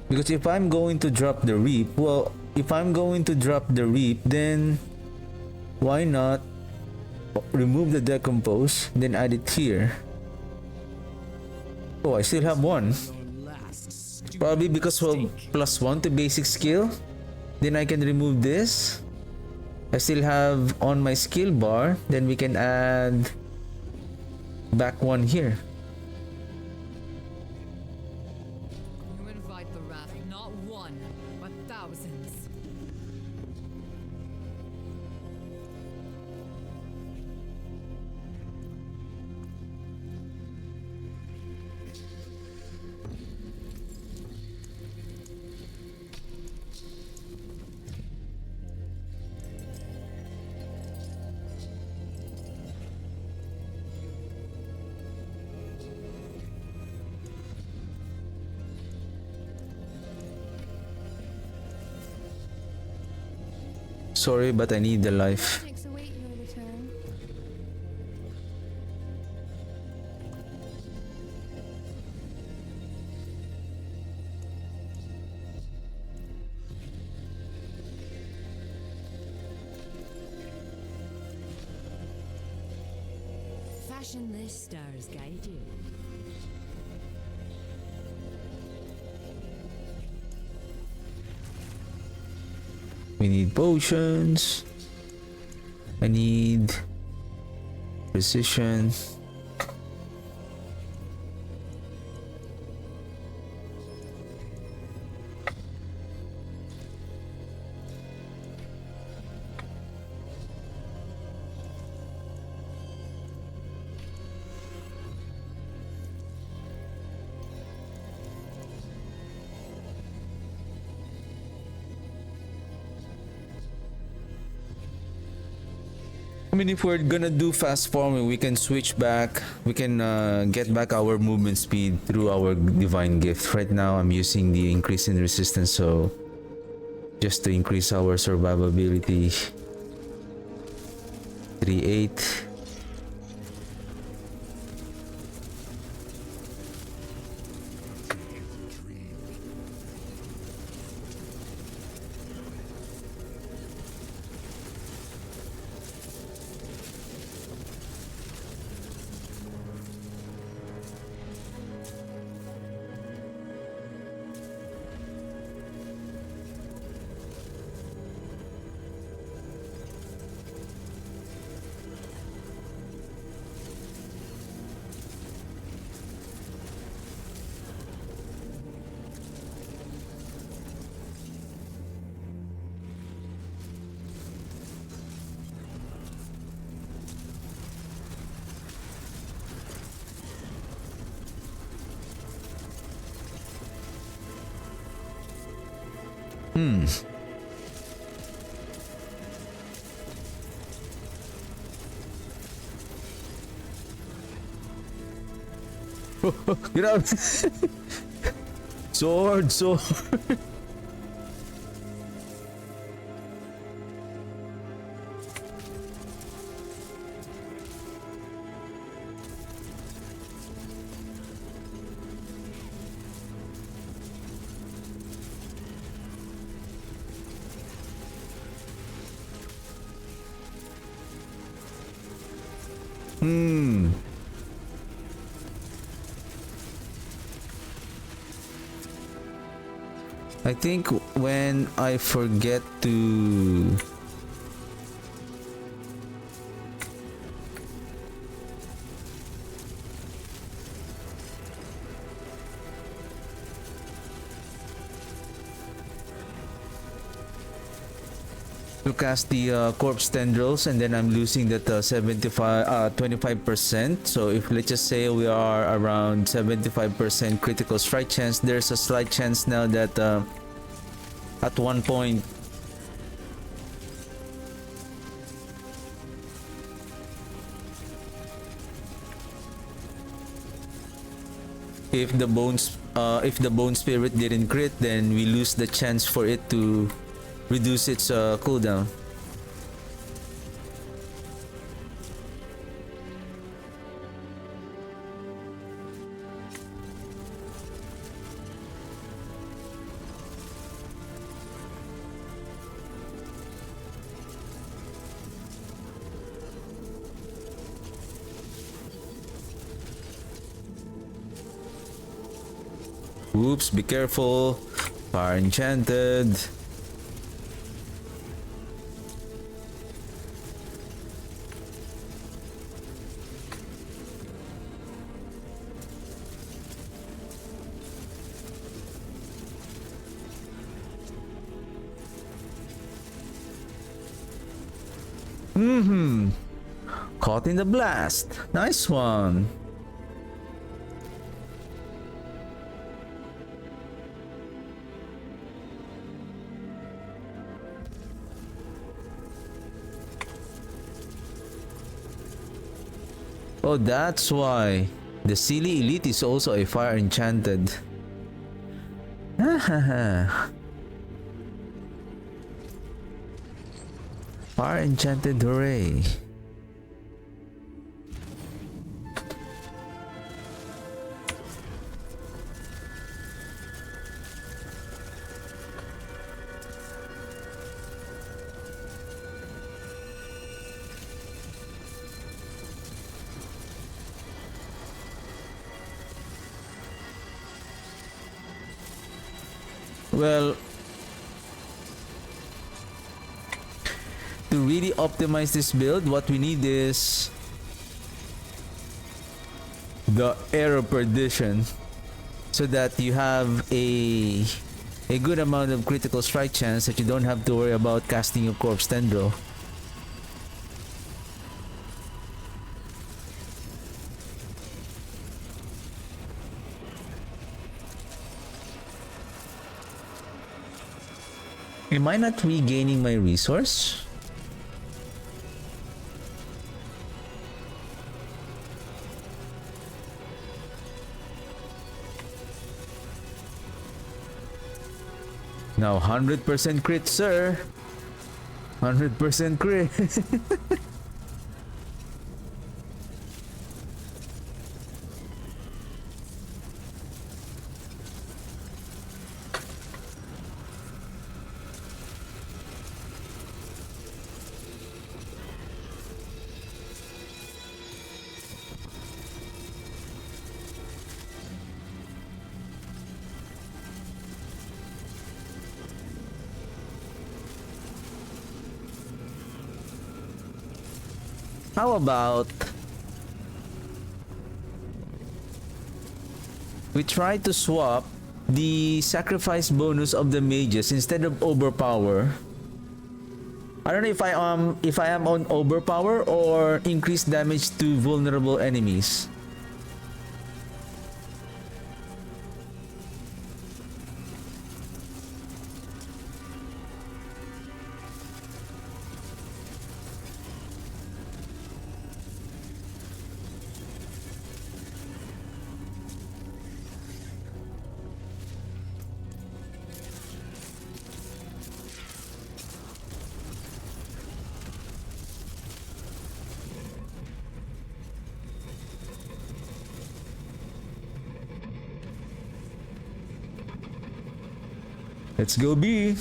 Because if I'm going to drop the reap, then why not remove the decompose, then add it here? Oh, I still have one. Probably because we're +1 to basic skill. Then I can remove this. I still have on my skill bar. Then we can add back one here. You invite the wrath, not one, but thousands. Sorry, but I need the life. Chicks await your return. Fashionless stars guide you. We need potions. I need precision. I mean, if we're gonna do fast farming, we can switch back. We can get back our movement speed through our divine gift. Right now, I'm using the increase in resistance, so just to increase our survivability. 3-8. Get out! Sword, sword. I think when I forget to cast the corpse tendrils, and then I'm losing that 25%. So if let's just say we are around 75% critical strike chance, there's a slight chance now that at one point if the bone spirit didn't crit, then we lose the chance for it to reduce its cooldown. Oops, be careful. Fire enchanted. Caught in the blast. Nice one. Oh, that's why the Silly Elite is also a fire enchanted. Fire enchanted, hooray. Well, to really optimize this build, what we need is the error perdition, so that you have a good amount of critical strike chance that you don't have to worry about casting your corpse tendril. Am I not regaining my resource? Now 100% crit, sir. 100% crit. How about we try to swap the sacrifice bonus of the mages instead of overpower? I don't know if I am on overpower or increased damage to vulnerable enemies. Let's go B.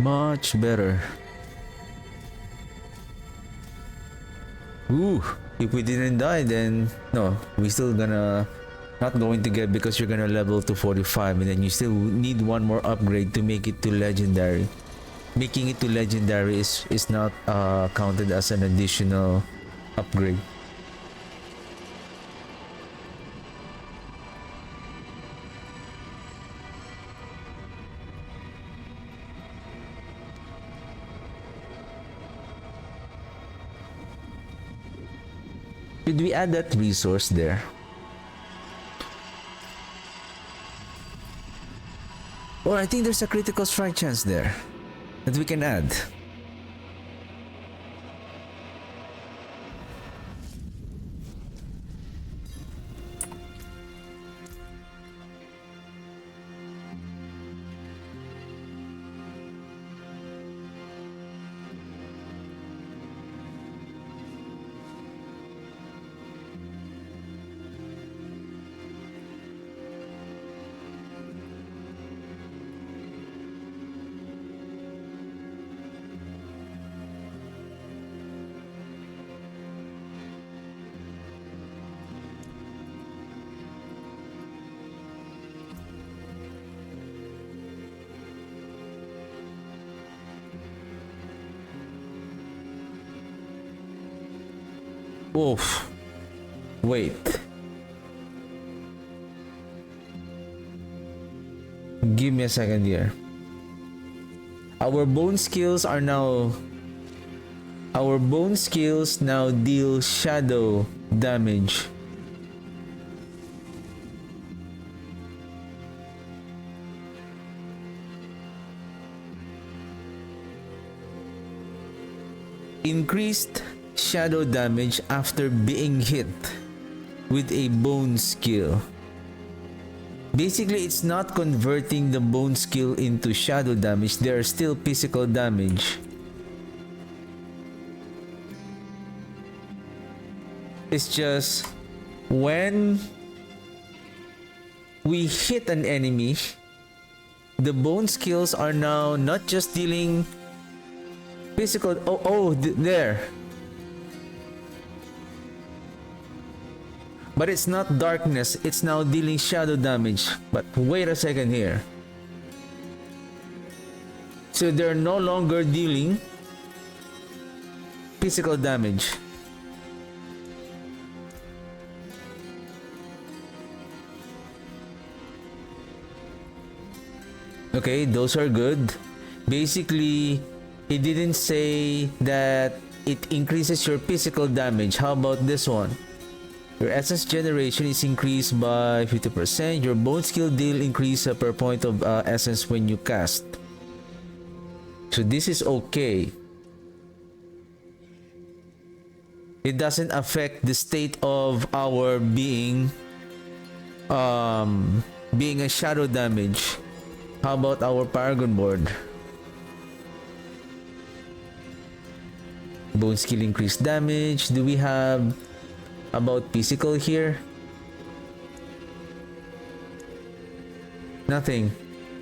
Much better. Ooh, if we didn't die, then no, we still gonna not going to get, because you're gonna level to 45 and then you still need one more upgrade to make it to legendary. Making it to legendary is not counted as an additional upgrade. Should we add that resource there? Or I think there's a critical strike chance there that we can add. Oof. Wait. Give me a second here. Our bone skills now deal shadow damage. Increased shadow damage after being hit with a bone skill. Basically, it's not converting the bone skill into shadow damage. There are still physical damage. It's just when we hit an enemy, the bone skills are now not just dealing physical. There. But it's not darkness, it's now dealing shadow damage. But wait a second here. So they're no longer dealing physical damage. Okay, those are good. Basically, he didn't say that it increases your physical damage. How about this one? Your essence generation is increased by 50%. Your bone skill deal increase per point of essence when you cast. So this is okay. It doesn't affect the state of our being a shadow damage. How about our Paragon board? Bone skill increased damage. Do we have about physical here? Nothing.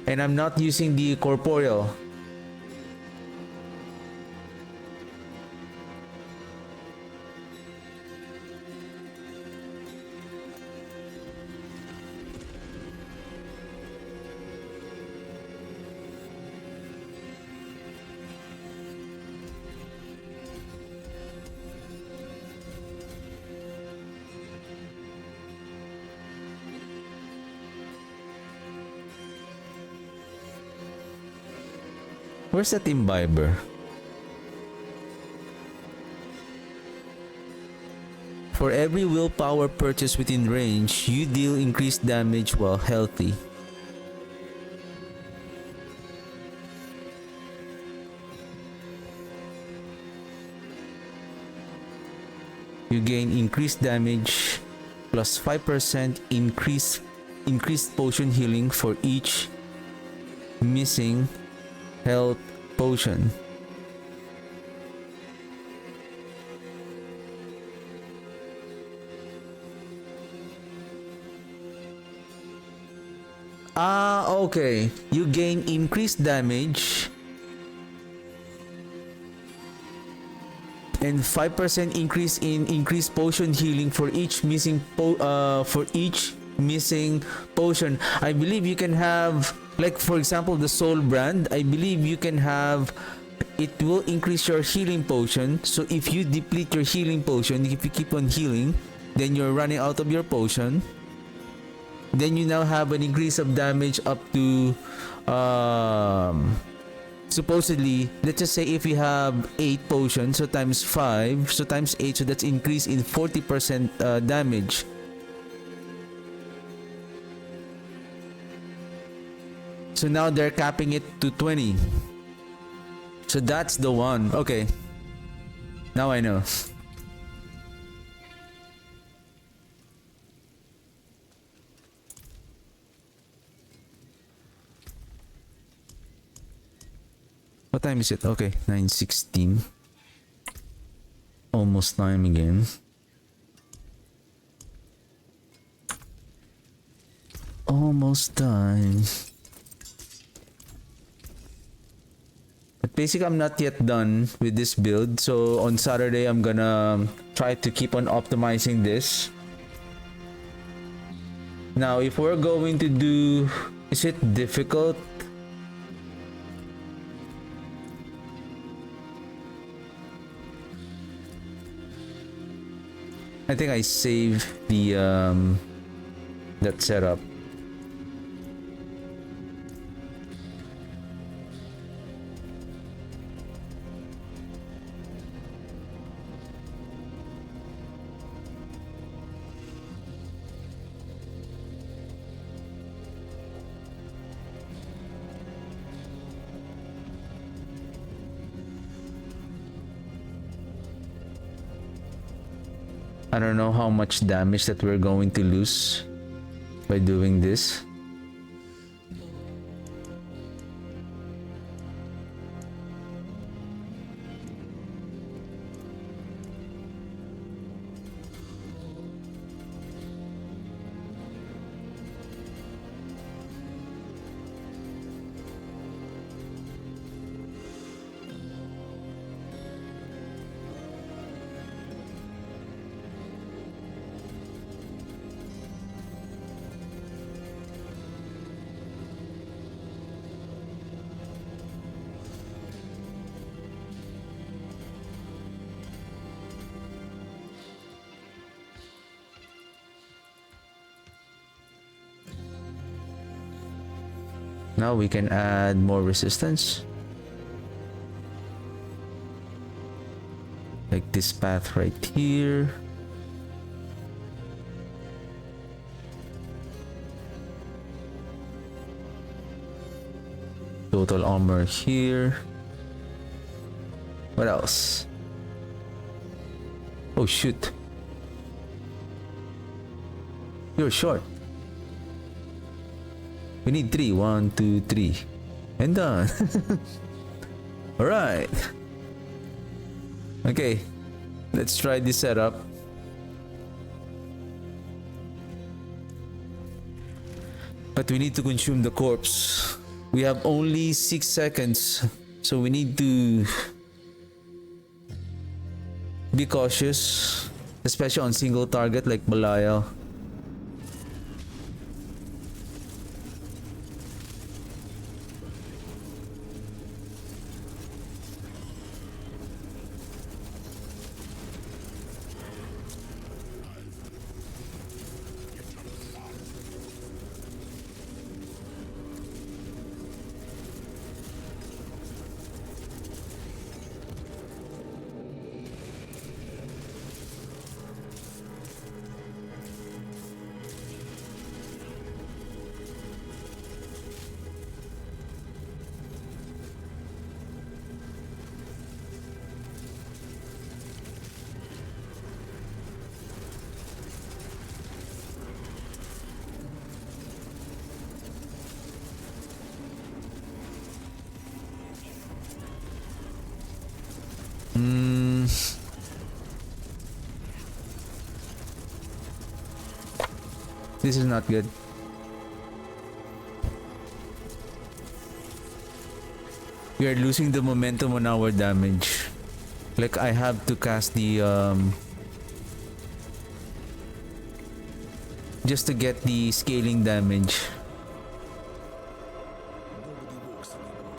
And I'm not using the corporeal. Where's that imbiber? For every willpower purchased within range, you deal increased damage while healthy. You gain increased damage plus 5% increased potion healing for each missing health potion. Okay. You gain increased damage and 5% increase in increased potion healing for each missing potion. I believe you can have, like for example, the soul brand. I believe you can have, it will increase your healing potion. So if you deplete your healing potion, if you keep on healing, then you're running out of your potion, then you now have an increase of damage up to supposedly, let's just say if you have 8 potions, so times 5, so times 8, so that's increase in 40% damage. So now they're capping it to 20. So that's the one. Okay. Now I know. What time is it? Okay, 9:16. Almost time again. Almost time. But basically, I'm not yet done with this build. So on Saturday, I'm gonna try to keep on optimizing this. Now, if we're going to do... Is it difficult? I think I saved the that setup. I don't know how much damage that we're going to lose by doing this. Now we can add more resistance. Like this path right here. Total armor here. What else? Oh shoot. You're short. We need 3. 1, 2, 3. And done. Alright. Okay. Let's try this setup. But we need to consume the corpse. We have only 6 seconds. So we need to be cautious. Especially on single target like Belial. This is not good. We are losing the momentum on our damage. Like I have to cast the just to get the scaling damage. Nobody walks anymore.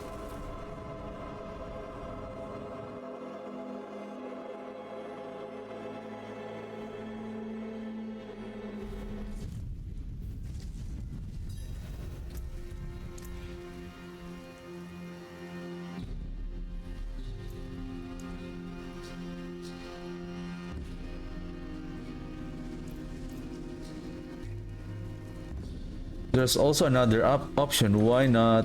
There's also another option. Why not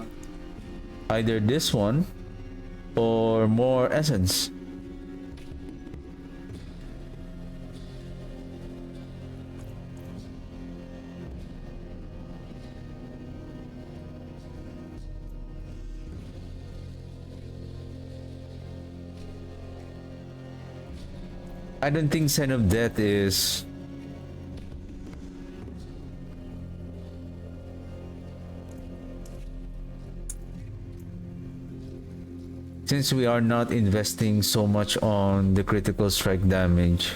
either this one or more essence? I don't think Sign of Death is since we are not investing so much on the critical strike damage.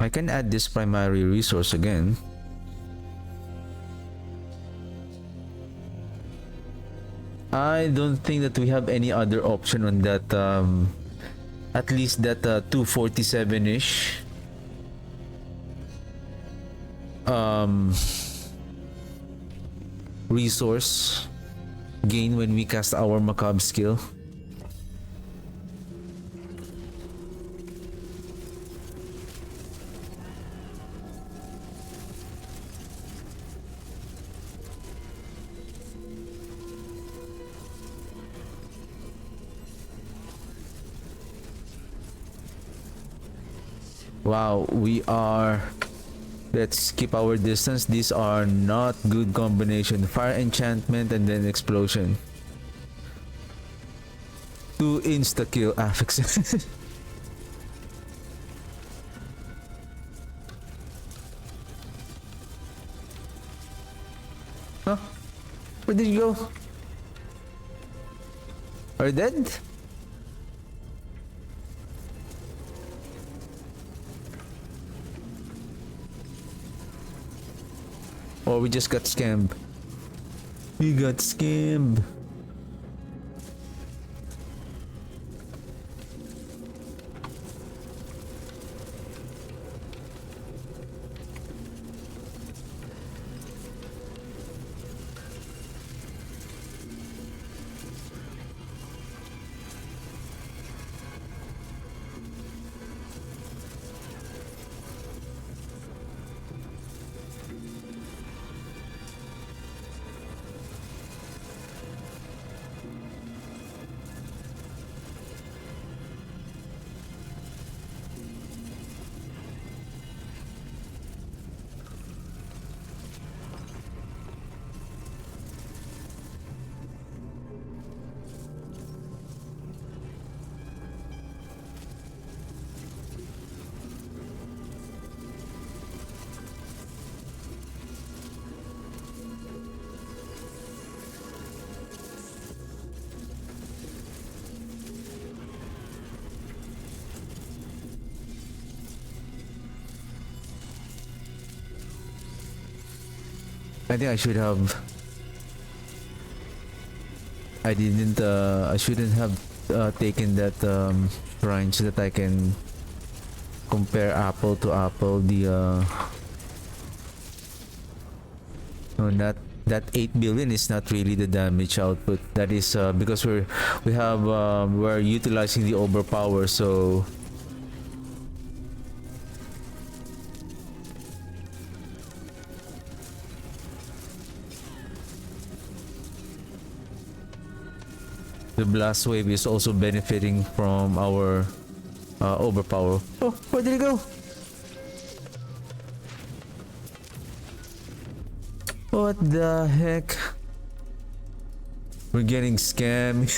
I can add this primary resource again. I don't think that we have any other option on that, at least that 247-ish resource gain when we cast our macabre skill. Wow, we are... Let's keep our distance. These are not good combination. Fire enchantment and then explosion. 2 insta-kill affixes. Where did you go? Are you dead? Or we just got scammed? We got scammed. I think I should have. I didn't. I shouldn't have taken that shrine so that I can compare apple to apple. No, that 8 billion is not really the damage output. That is because we're utilizing the overpower. So the blast wave is also benefiting from our overpower. Oh, where did it go? What the heck? We're getting scammed.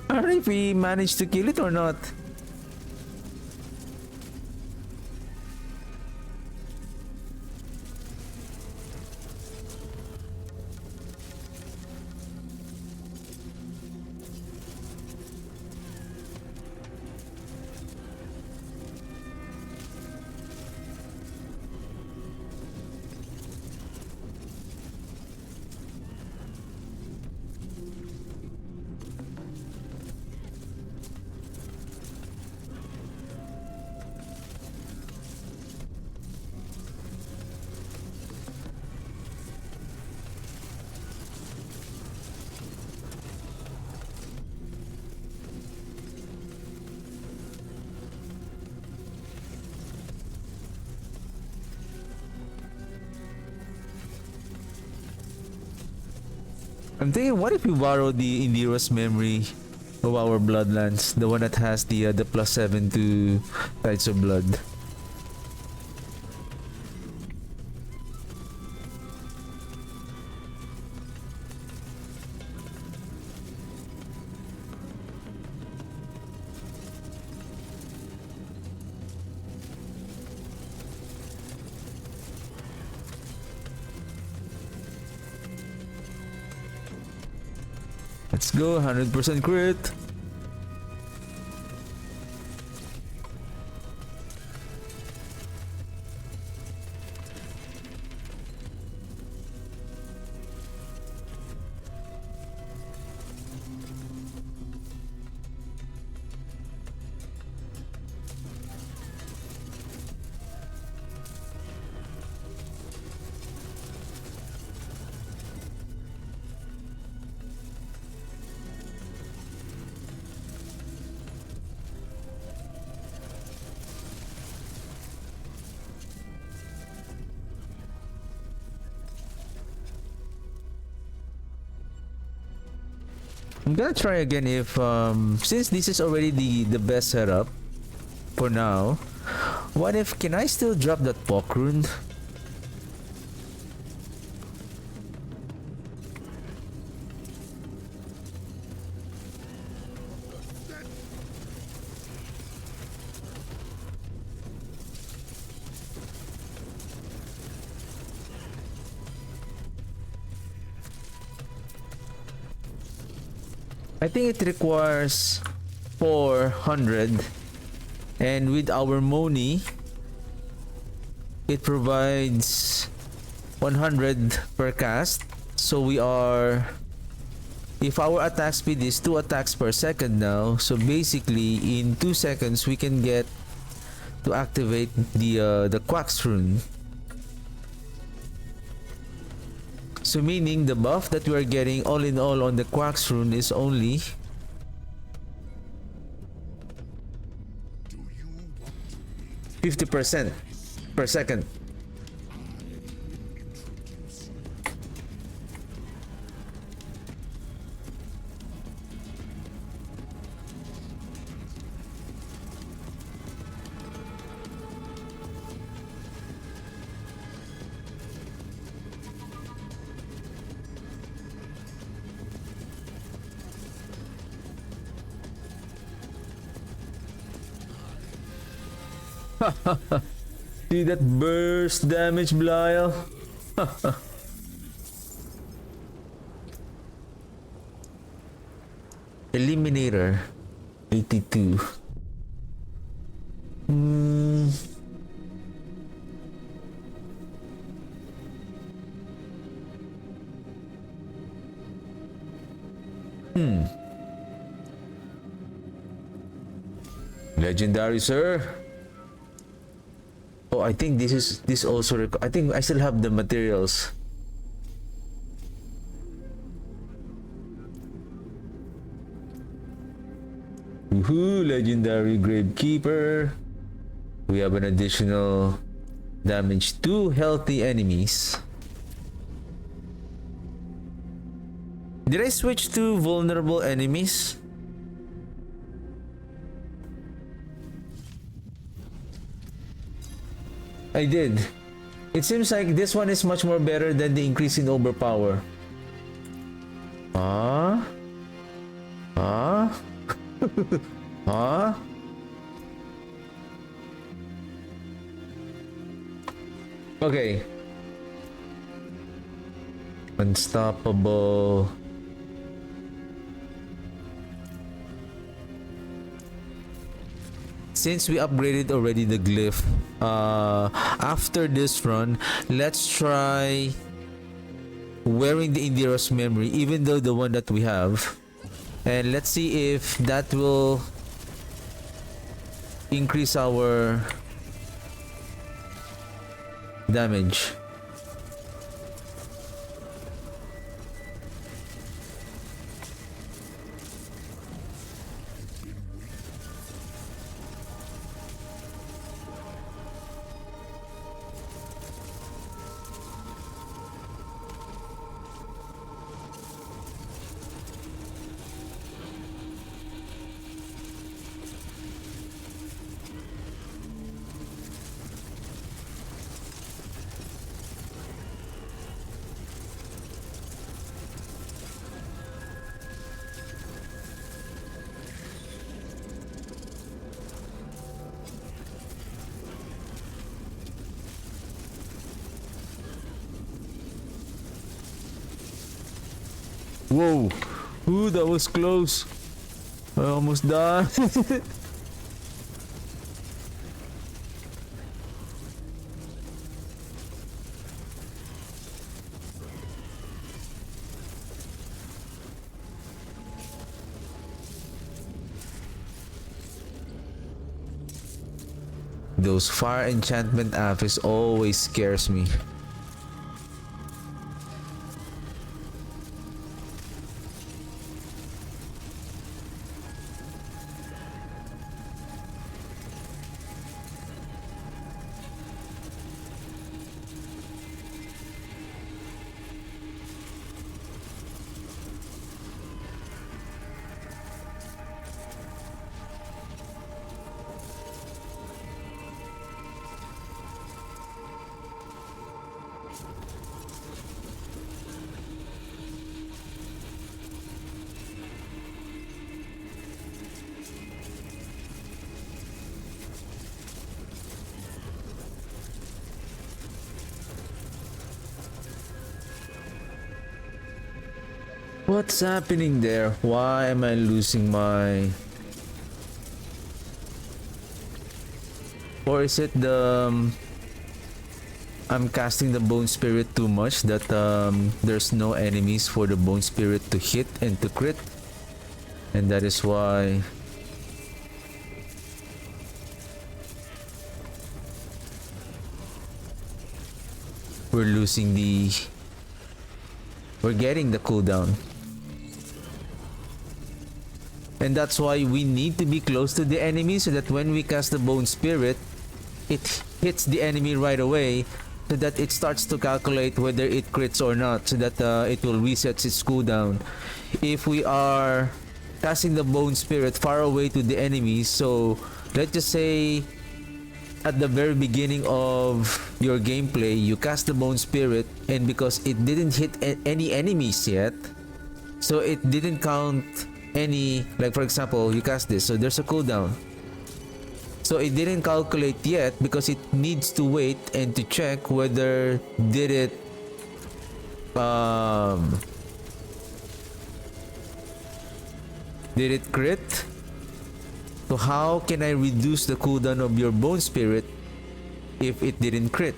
I don't know if we managed to kill it or not. I'm thinking, what if we borrow the Indira's memory of our bloodlands, the one that has the +7 to types of blood. Let's go, 100% crit. I'm gonna try again if since this is already the best setup for now, what if, can I still drop that Pok rune? I think it requires 400, and with our Moni it provides 100 per cast. So we are, if our attack speed is 2 attacks per second now, so basically in 2 seconds we can get to activate the Quax rune. So meaning the buff that we are getting all in all on the Quax rune is only 50% per second. See that burst damage, Belial? Eliminator 82. Legendary, sir. Oh, I think this also I think I still have the materials. Woohoo, legendary Gravekeeper. We have an additional damage to healthy enemies. Did I switch to vulnerable enemies? I did. It seems like this one is much more better than the increase in overpower. Huh? Huh? Huh? Okay. Unstoppable. Since we upgraded already the glyph, after this run, let's try wearing the Indira's memory, even though the one that we have, and let's see if that will increase our damage. Whoa! Ooh, that was close. I almost died. Those fire enchantment affix always scares me. What's happening there? Why am I losing my... Or is it the... I'm casting the Bone Spirit too much that there's no enemies for the Bone Spirit to hit and to crit, and that is why we're losing the... We're getting the cooldown. And that's why we need to be close to the enemy so that when we cast the Bone Spirit, it hits the enemy right away, so that it starts to calculate whether it crits or not, so that it will reset its cooldown. If we are casting the Bone Spirit far away to the enemy, so let's just say at the very beginning of your gameplay, you cast the Bone Spirit, and because it didn't hit any enemies yet, so it didn't count any, like for example, you cast this, so there's a cooldown. So it didn't calculate yet because it needs to wait and to check whether did it crit? So how can I reduce the cooldown of your Bone Spirit if it didn't crit?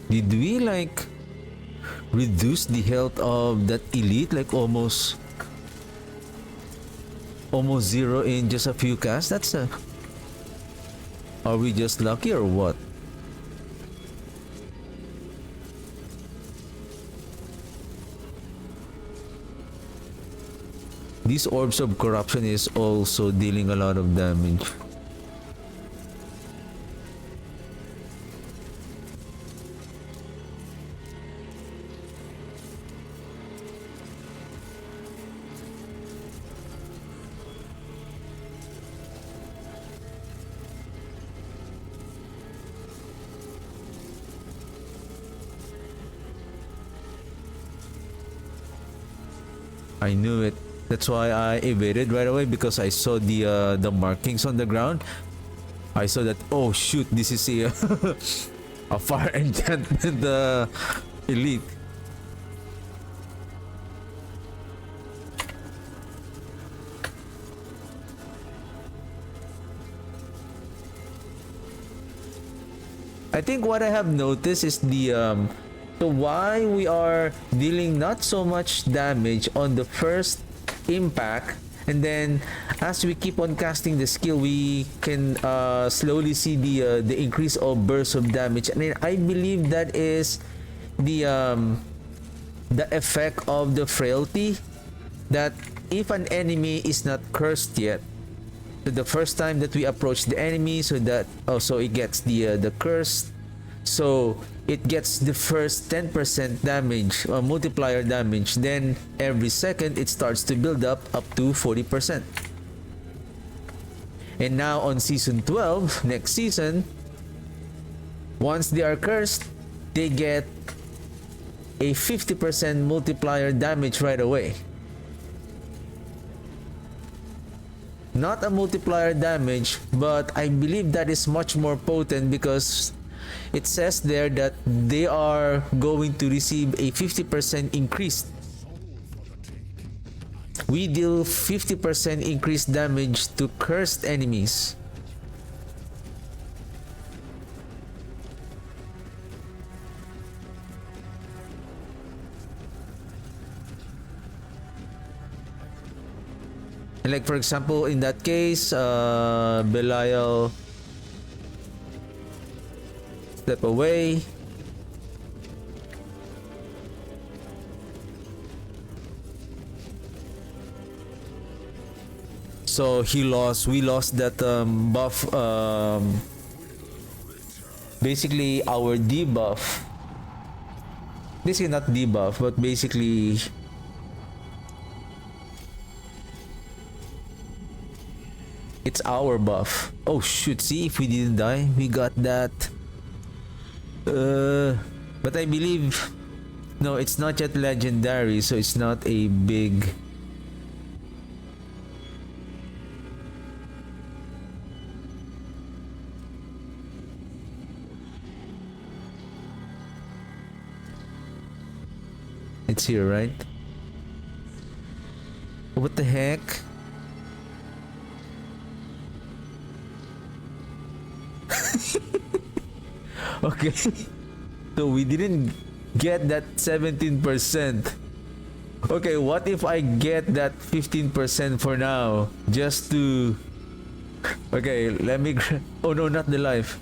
Did we like reduce the health of that elite like almost zero in just a few casts? That's a... Are we just lucky or what? These orbs of corruption is also dealing a lot of damage. I knew it. That's why I evaded right away, because I saw the markings on the ground. I saw that, oh shoot, this is a a fire enchantment elite. I think what I have noticed is so why we are dealing not so much damage on the first impact, and then as we keep on casting the skill, we can slowly see the increase of bursts of damage. And I believe that is the effect of the frailty, that if an enemy is not cursed yet, so the first time that we approach the enemy, so that also it gets the curse, so it gets the first 10% damage or multiplier damage, then every second it starts to build up to 40%. And now on season 12, next season, once they are cursed, they get a 50% multiplier damage right away. Not a multiplier damage, but I believe that is much more potent, because it says there that they are going to receive a 50% increase. We deal 50% increased damage to cursed enemies. And like for example, in that case, Belial step away. So we lost that buff, basically our debuff. Basically not debuff, but basically it's our buff. Oh shoot, see, if we didn't die, we got that. But I believe, no, it's not yet legendary, so it's not a big... It's here, right? What the heck? Okay. So we didn't get that 17%. Okay, what if I get that 15% for now? Just to... Okay, let me... Oh no, not the life.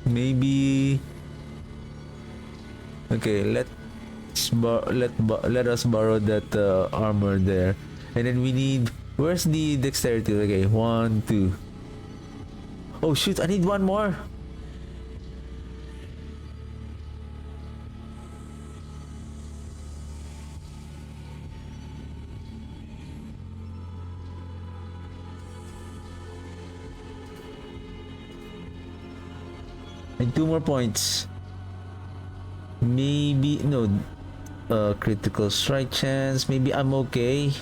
Maybe... Okay, let us borrow that armor there. And then we need... Where's the dexterity? Okay, 1, 2. Oh shoot, I need one more. And 2 more points. Maybe no critical strike chance. Maybe I'm okay.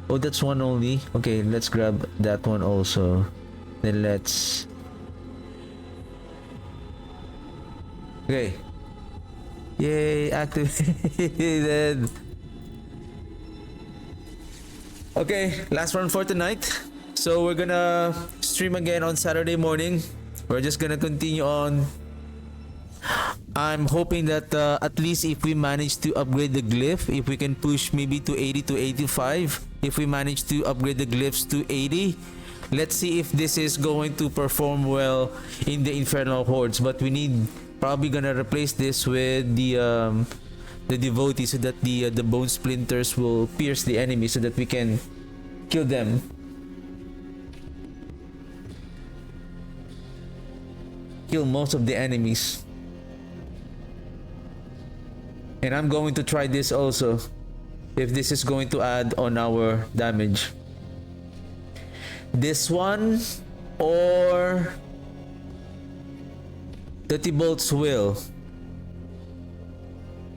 Oh, that's one only. Okay, let's grab that one also. Then let's... Okay. Yay, activated. Okay, last one for tonight. So we're gonna stream again on Saturday morning. We're just gonna continue on. I'm hoping that at least if we manage to upgrade the glyph, if we can push maybe to 80 to 85, if we manage to upgrade the glyphs to 80, let's see if this is going to perform well in the Infernal Hordes. But we need probably gonna replace this with the devotee, so that the bone splinters will pierce the enemy, so that we can kill them. Kill most of the enemies. And I'm going to try this also, if this is going to add on our damage. This one or 30 bolts will.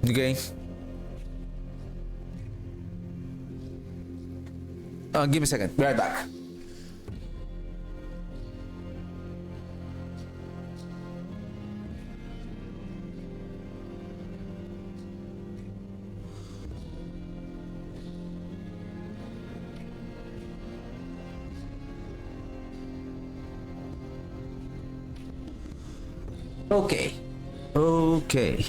Okay. Give me a second. Be right back. Okay. Okay.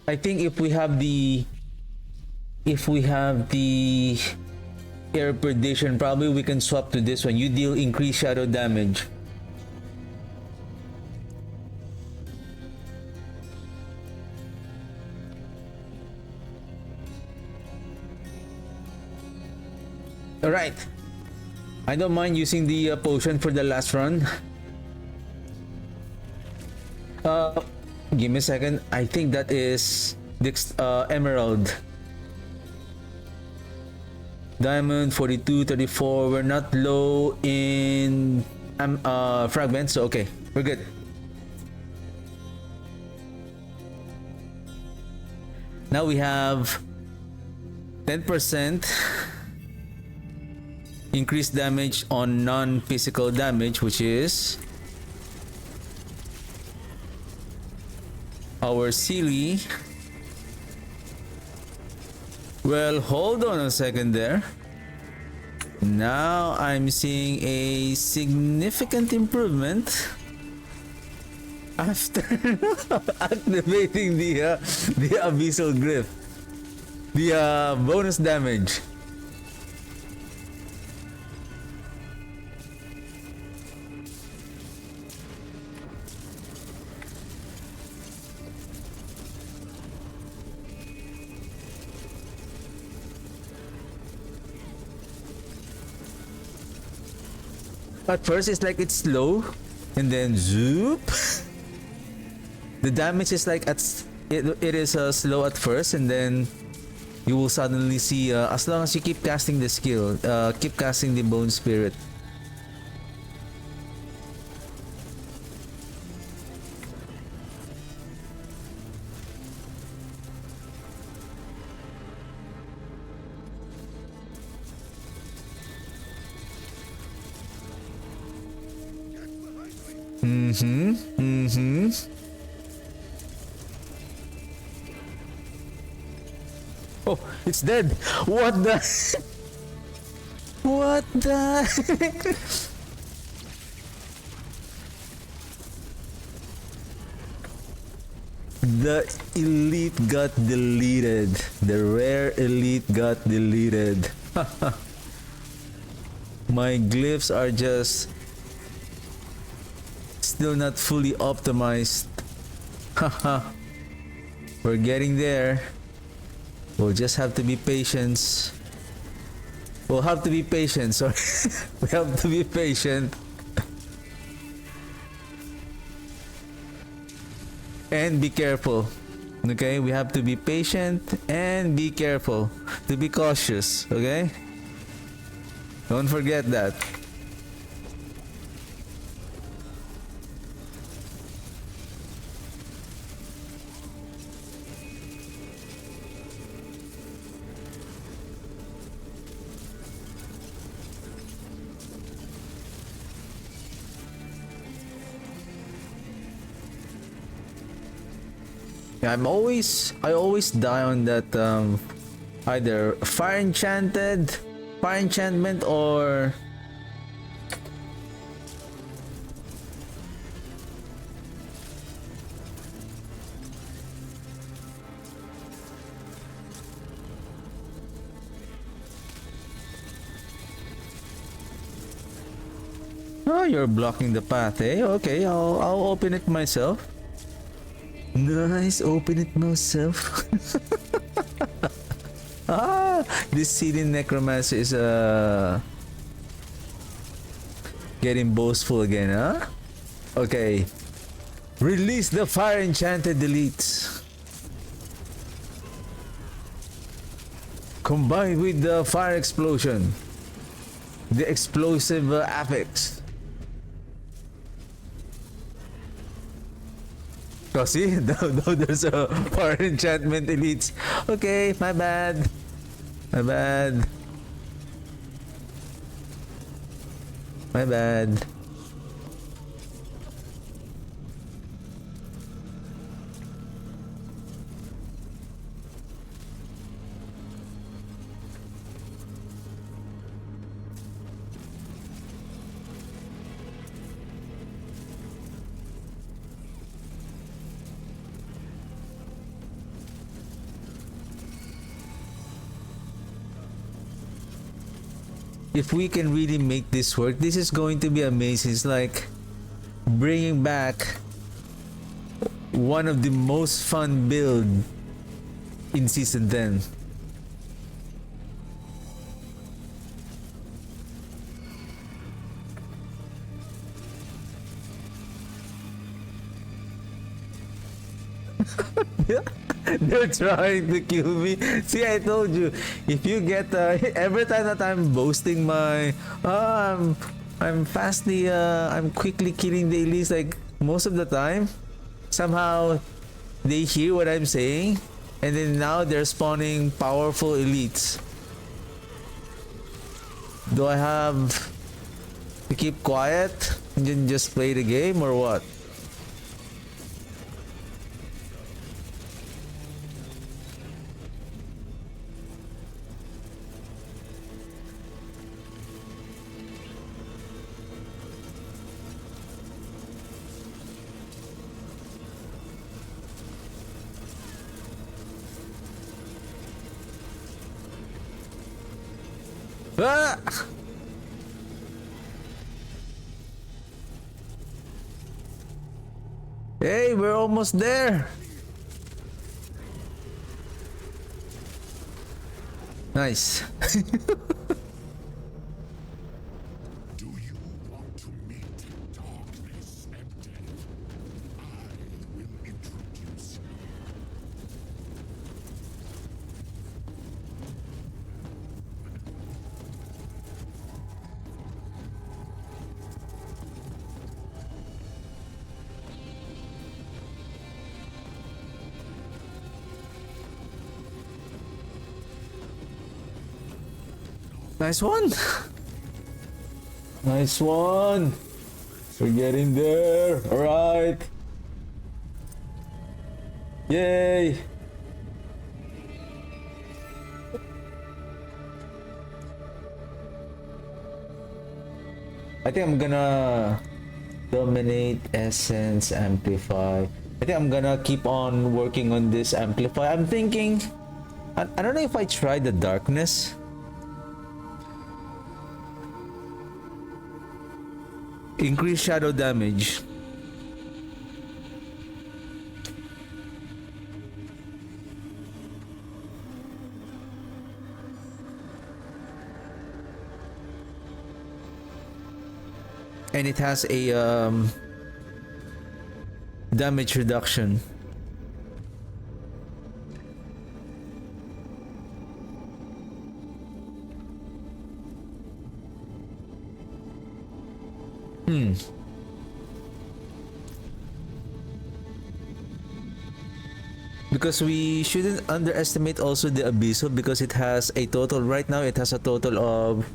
I think if we have the air perdition, probably we can swap to this one. You deal increased shadow damage. Alright. I don't mind using the potion for the last run. Give me a second. I think that is emerald. Diamond 42, 34. We're not low in fragments, so okay, we're good. Now we have 10% increased damage on non-physical damage, which is our Sealy. Well, hold on a second there. Now I'm seeing a significant improvement after activating the abyssal glyph, the bonus damage. At first it's like it's slow, and then zoop. The damage is like it is slow at first, and then you will suddenly see as long as you keep casting the skill, keep casting the bone spirit, Oh, it's dead. What the? What the? The elite got deleted. The rare elite got deleted. My glyphs are just still not fully optimized. Haha. We're getting there. We'll just have to be patient. We'll have to be patient, sorry. We have to be patient. And be careful. Okay? We have to be patient and be careful. To be cautious, okay? Don't forget that. Yeah, I always die on that either fire enchantment or oh, you're blocking the path, eh? Okay, I'll open it myself. Nice, open it myself. Ah, this seeding necromancer is getting boastful again, huh? Okay. Release the fire enchanted elites. Combined with the fire explosion. The explosive apex. Oh, see? No, there's a fire enchantment elites. Okay, my bad. My bad. My bad. If we can really make this work, this is going to be amazing. It's like bringing back one of the most fun build in season 10. They're trying to kill me. See, I told you, if you get every time that I'm boasting my I'm quickly killing the elites, like most of the time somehow they hear what I'm saying and then now they're spawning powerful elites. Do I have to keep quiet and then just play the game or what? Ah! Hey, we're almost there. Nice. Do you want to meet darkness and death? I will introduce you. Nice one. Nice one. We're getting there. All right. Yay. I think I'm gonna dominate, essence, amplify. I think I'm gonna keep on working on this amplify. I'm thinking, I don't know if I try the darkness. Increase shadow damage. And it has a damage reduction. Because we shouldn't underestimate also the Abysso, because it has a total, right now it has a total of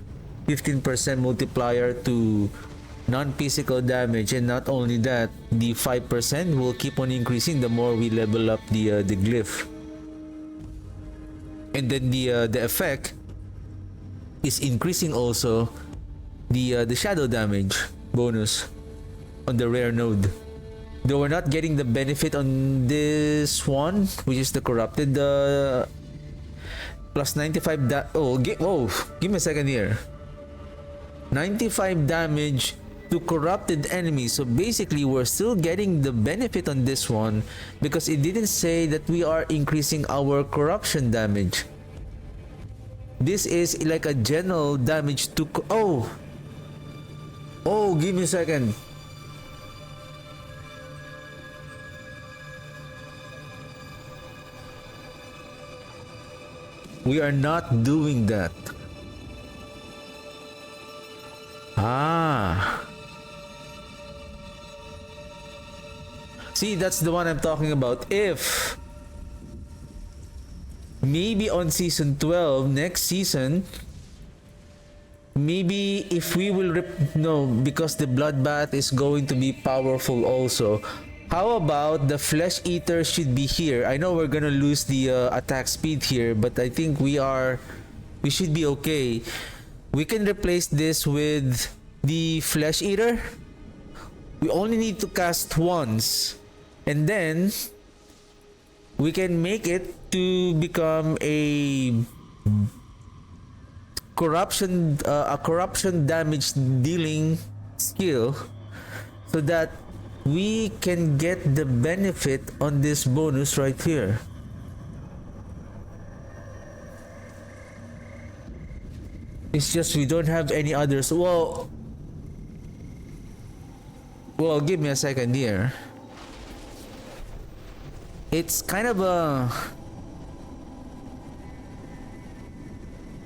15% multiplier to non-physical damage, and not only that, the 5% will keep on increasing the more we level up the glyph. And then the effect is increasing also the shadow damage bonus on the rare node. Though we're not getting the benefit on this one, which is the corrupted plus 95 give me a second here. 95 damage to corrupted enemies. So basically we're still getting the benefit on this one, because it didn't say that we are increasing our corruption damage. This is like a general damage to give me a second. We are not doing that. See, that's the one I'm talking about. If maybe on season 12, next season, maybe if we will no, because the bloodbath is going to be powerful also. How about the flesh eater should be here? I know we're gonna lose the attack speed here, but I think we should be okay. We can replace this with the flesh eater. We only need to cast once, and then we can make it to become a corruption damage dealing skill, so that we can get the benefit on this bonus right here. It's just we don't have any others. Well, give me a second here. It's kind of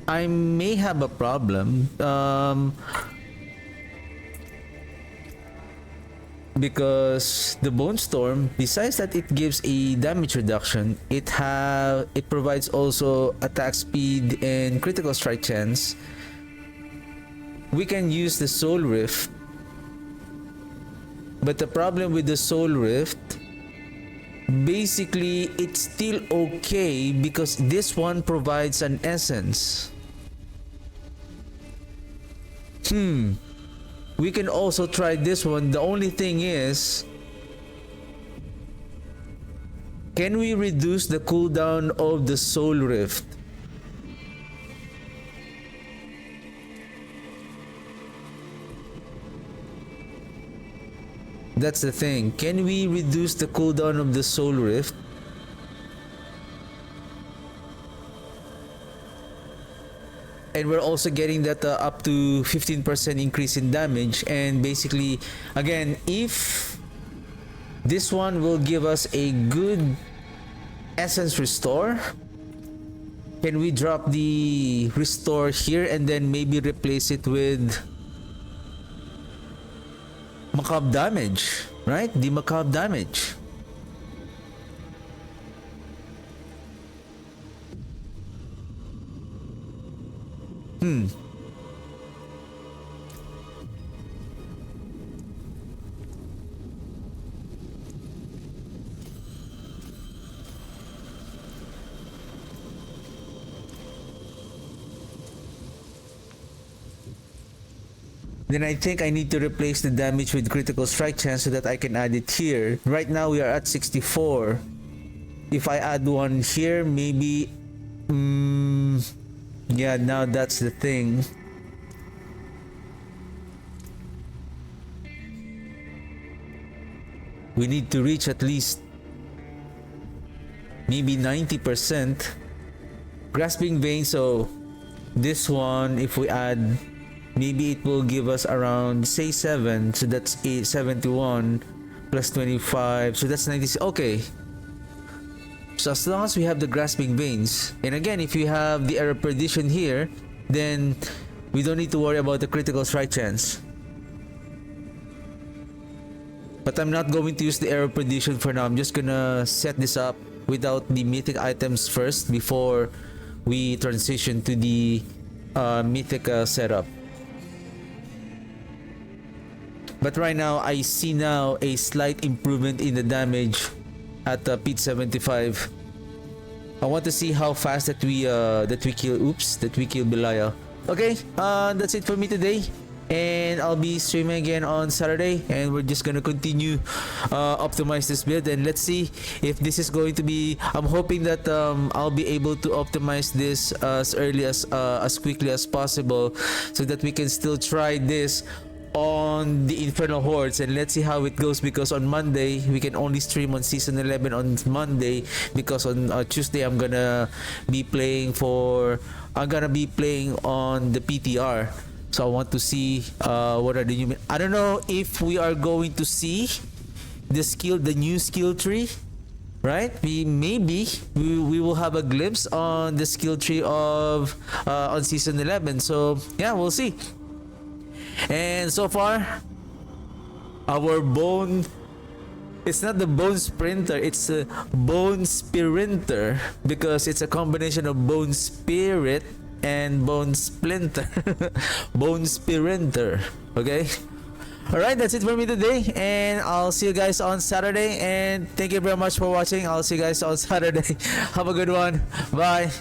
I may have a problem. Because the Bone Storm, besides that it gives a damage reduction, it provides also attack speed and critical strike chance. We can use the Soul Rift, but the problem with the Soul Rift, basically it's still okay because this one provides an essence. We can also try this one. The only thing is, can we reduce the cooldown of the Soul Rift? That's the thing. Can we reduce the cooldown of the Soul Rift? And we're also getting that up to 15% increase in damage. And basically, again, if this one will give us a good essence restore, can we drop the restore here and then maybe replace it with macabre damage, right? The macabre damage. then I think I need to replace the damage with critical strike chance so that I can add it here. Right now we are at 64. If I add one here, maybe yeah, now that's the thing. We need to reach at least maybe 90%. Grasping Vein, so this one, if we add, maybe it will give us around, say 7, so that's 71 plus 25, so that's 96. Okay, so as long as we have the Grasping Veins, and again, if you have the Error Perdition here, then we don't need to worry about the critical strike chance. But I'm not going to use the Error Perdition for now. I'm just gonna set this up without the mythic items first before we transition to the mythic setup. But right now, I see now a slight improvement in the damage at Pit 75. I want to see how fast that we kill Belial. Okay, that's it for me today. And I'll be streaming again on Saturday, and we're just gonna continue optimize this build, and let's see if this is going to be, I'm hoping that I'll be able to optimize this as early as quickly as possible so that we can still try this on the Infernal Hordes, and let's see how it goes, because on Monday we can only stream on Season 11 on Monday, because on Tuesday I'm gonna be playing on the PTR. So I want to see what are the new. I don't know if we are going to see the new skill tree, right? We will have a glimpse on the skill tree of on Season 11. So yeah, we'll see. And so far, our bone. It's not the Bone Sprinter, it's a Bone Spirinter, because it's a combination of Bone Spirit and Bone Splinter. Bone Spirinter. Okay, alright, that's it for me today, and I'll see you guys on Saturday, and thank you very much for watching. I'll see you guys on Saturday. Have a good one. Bye.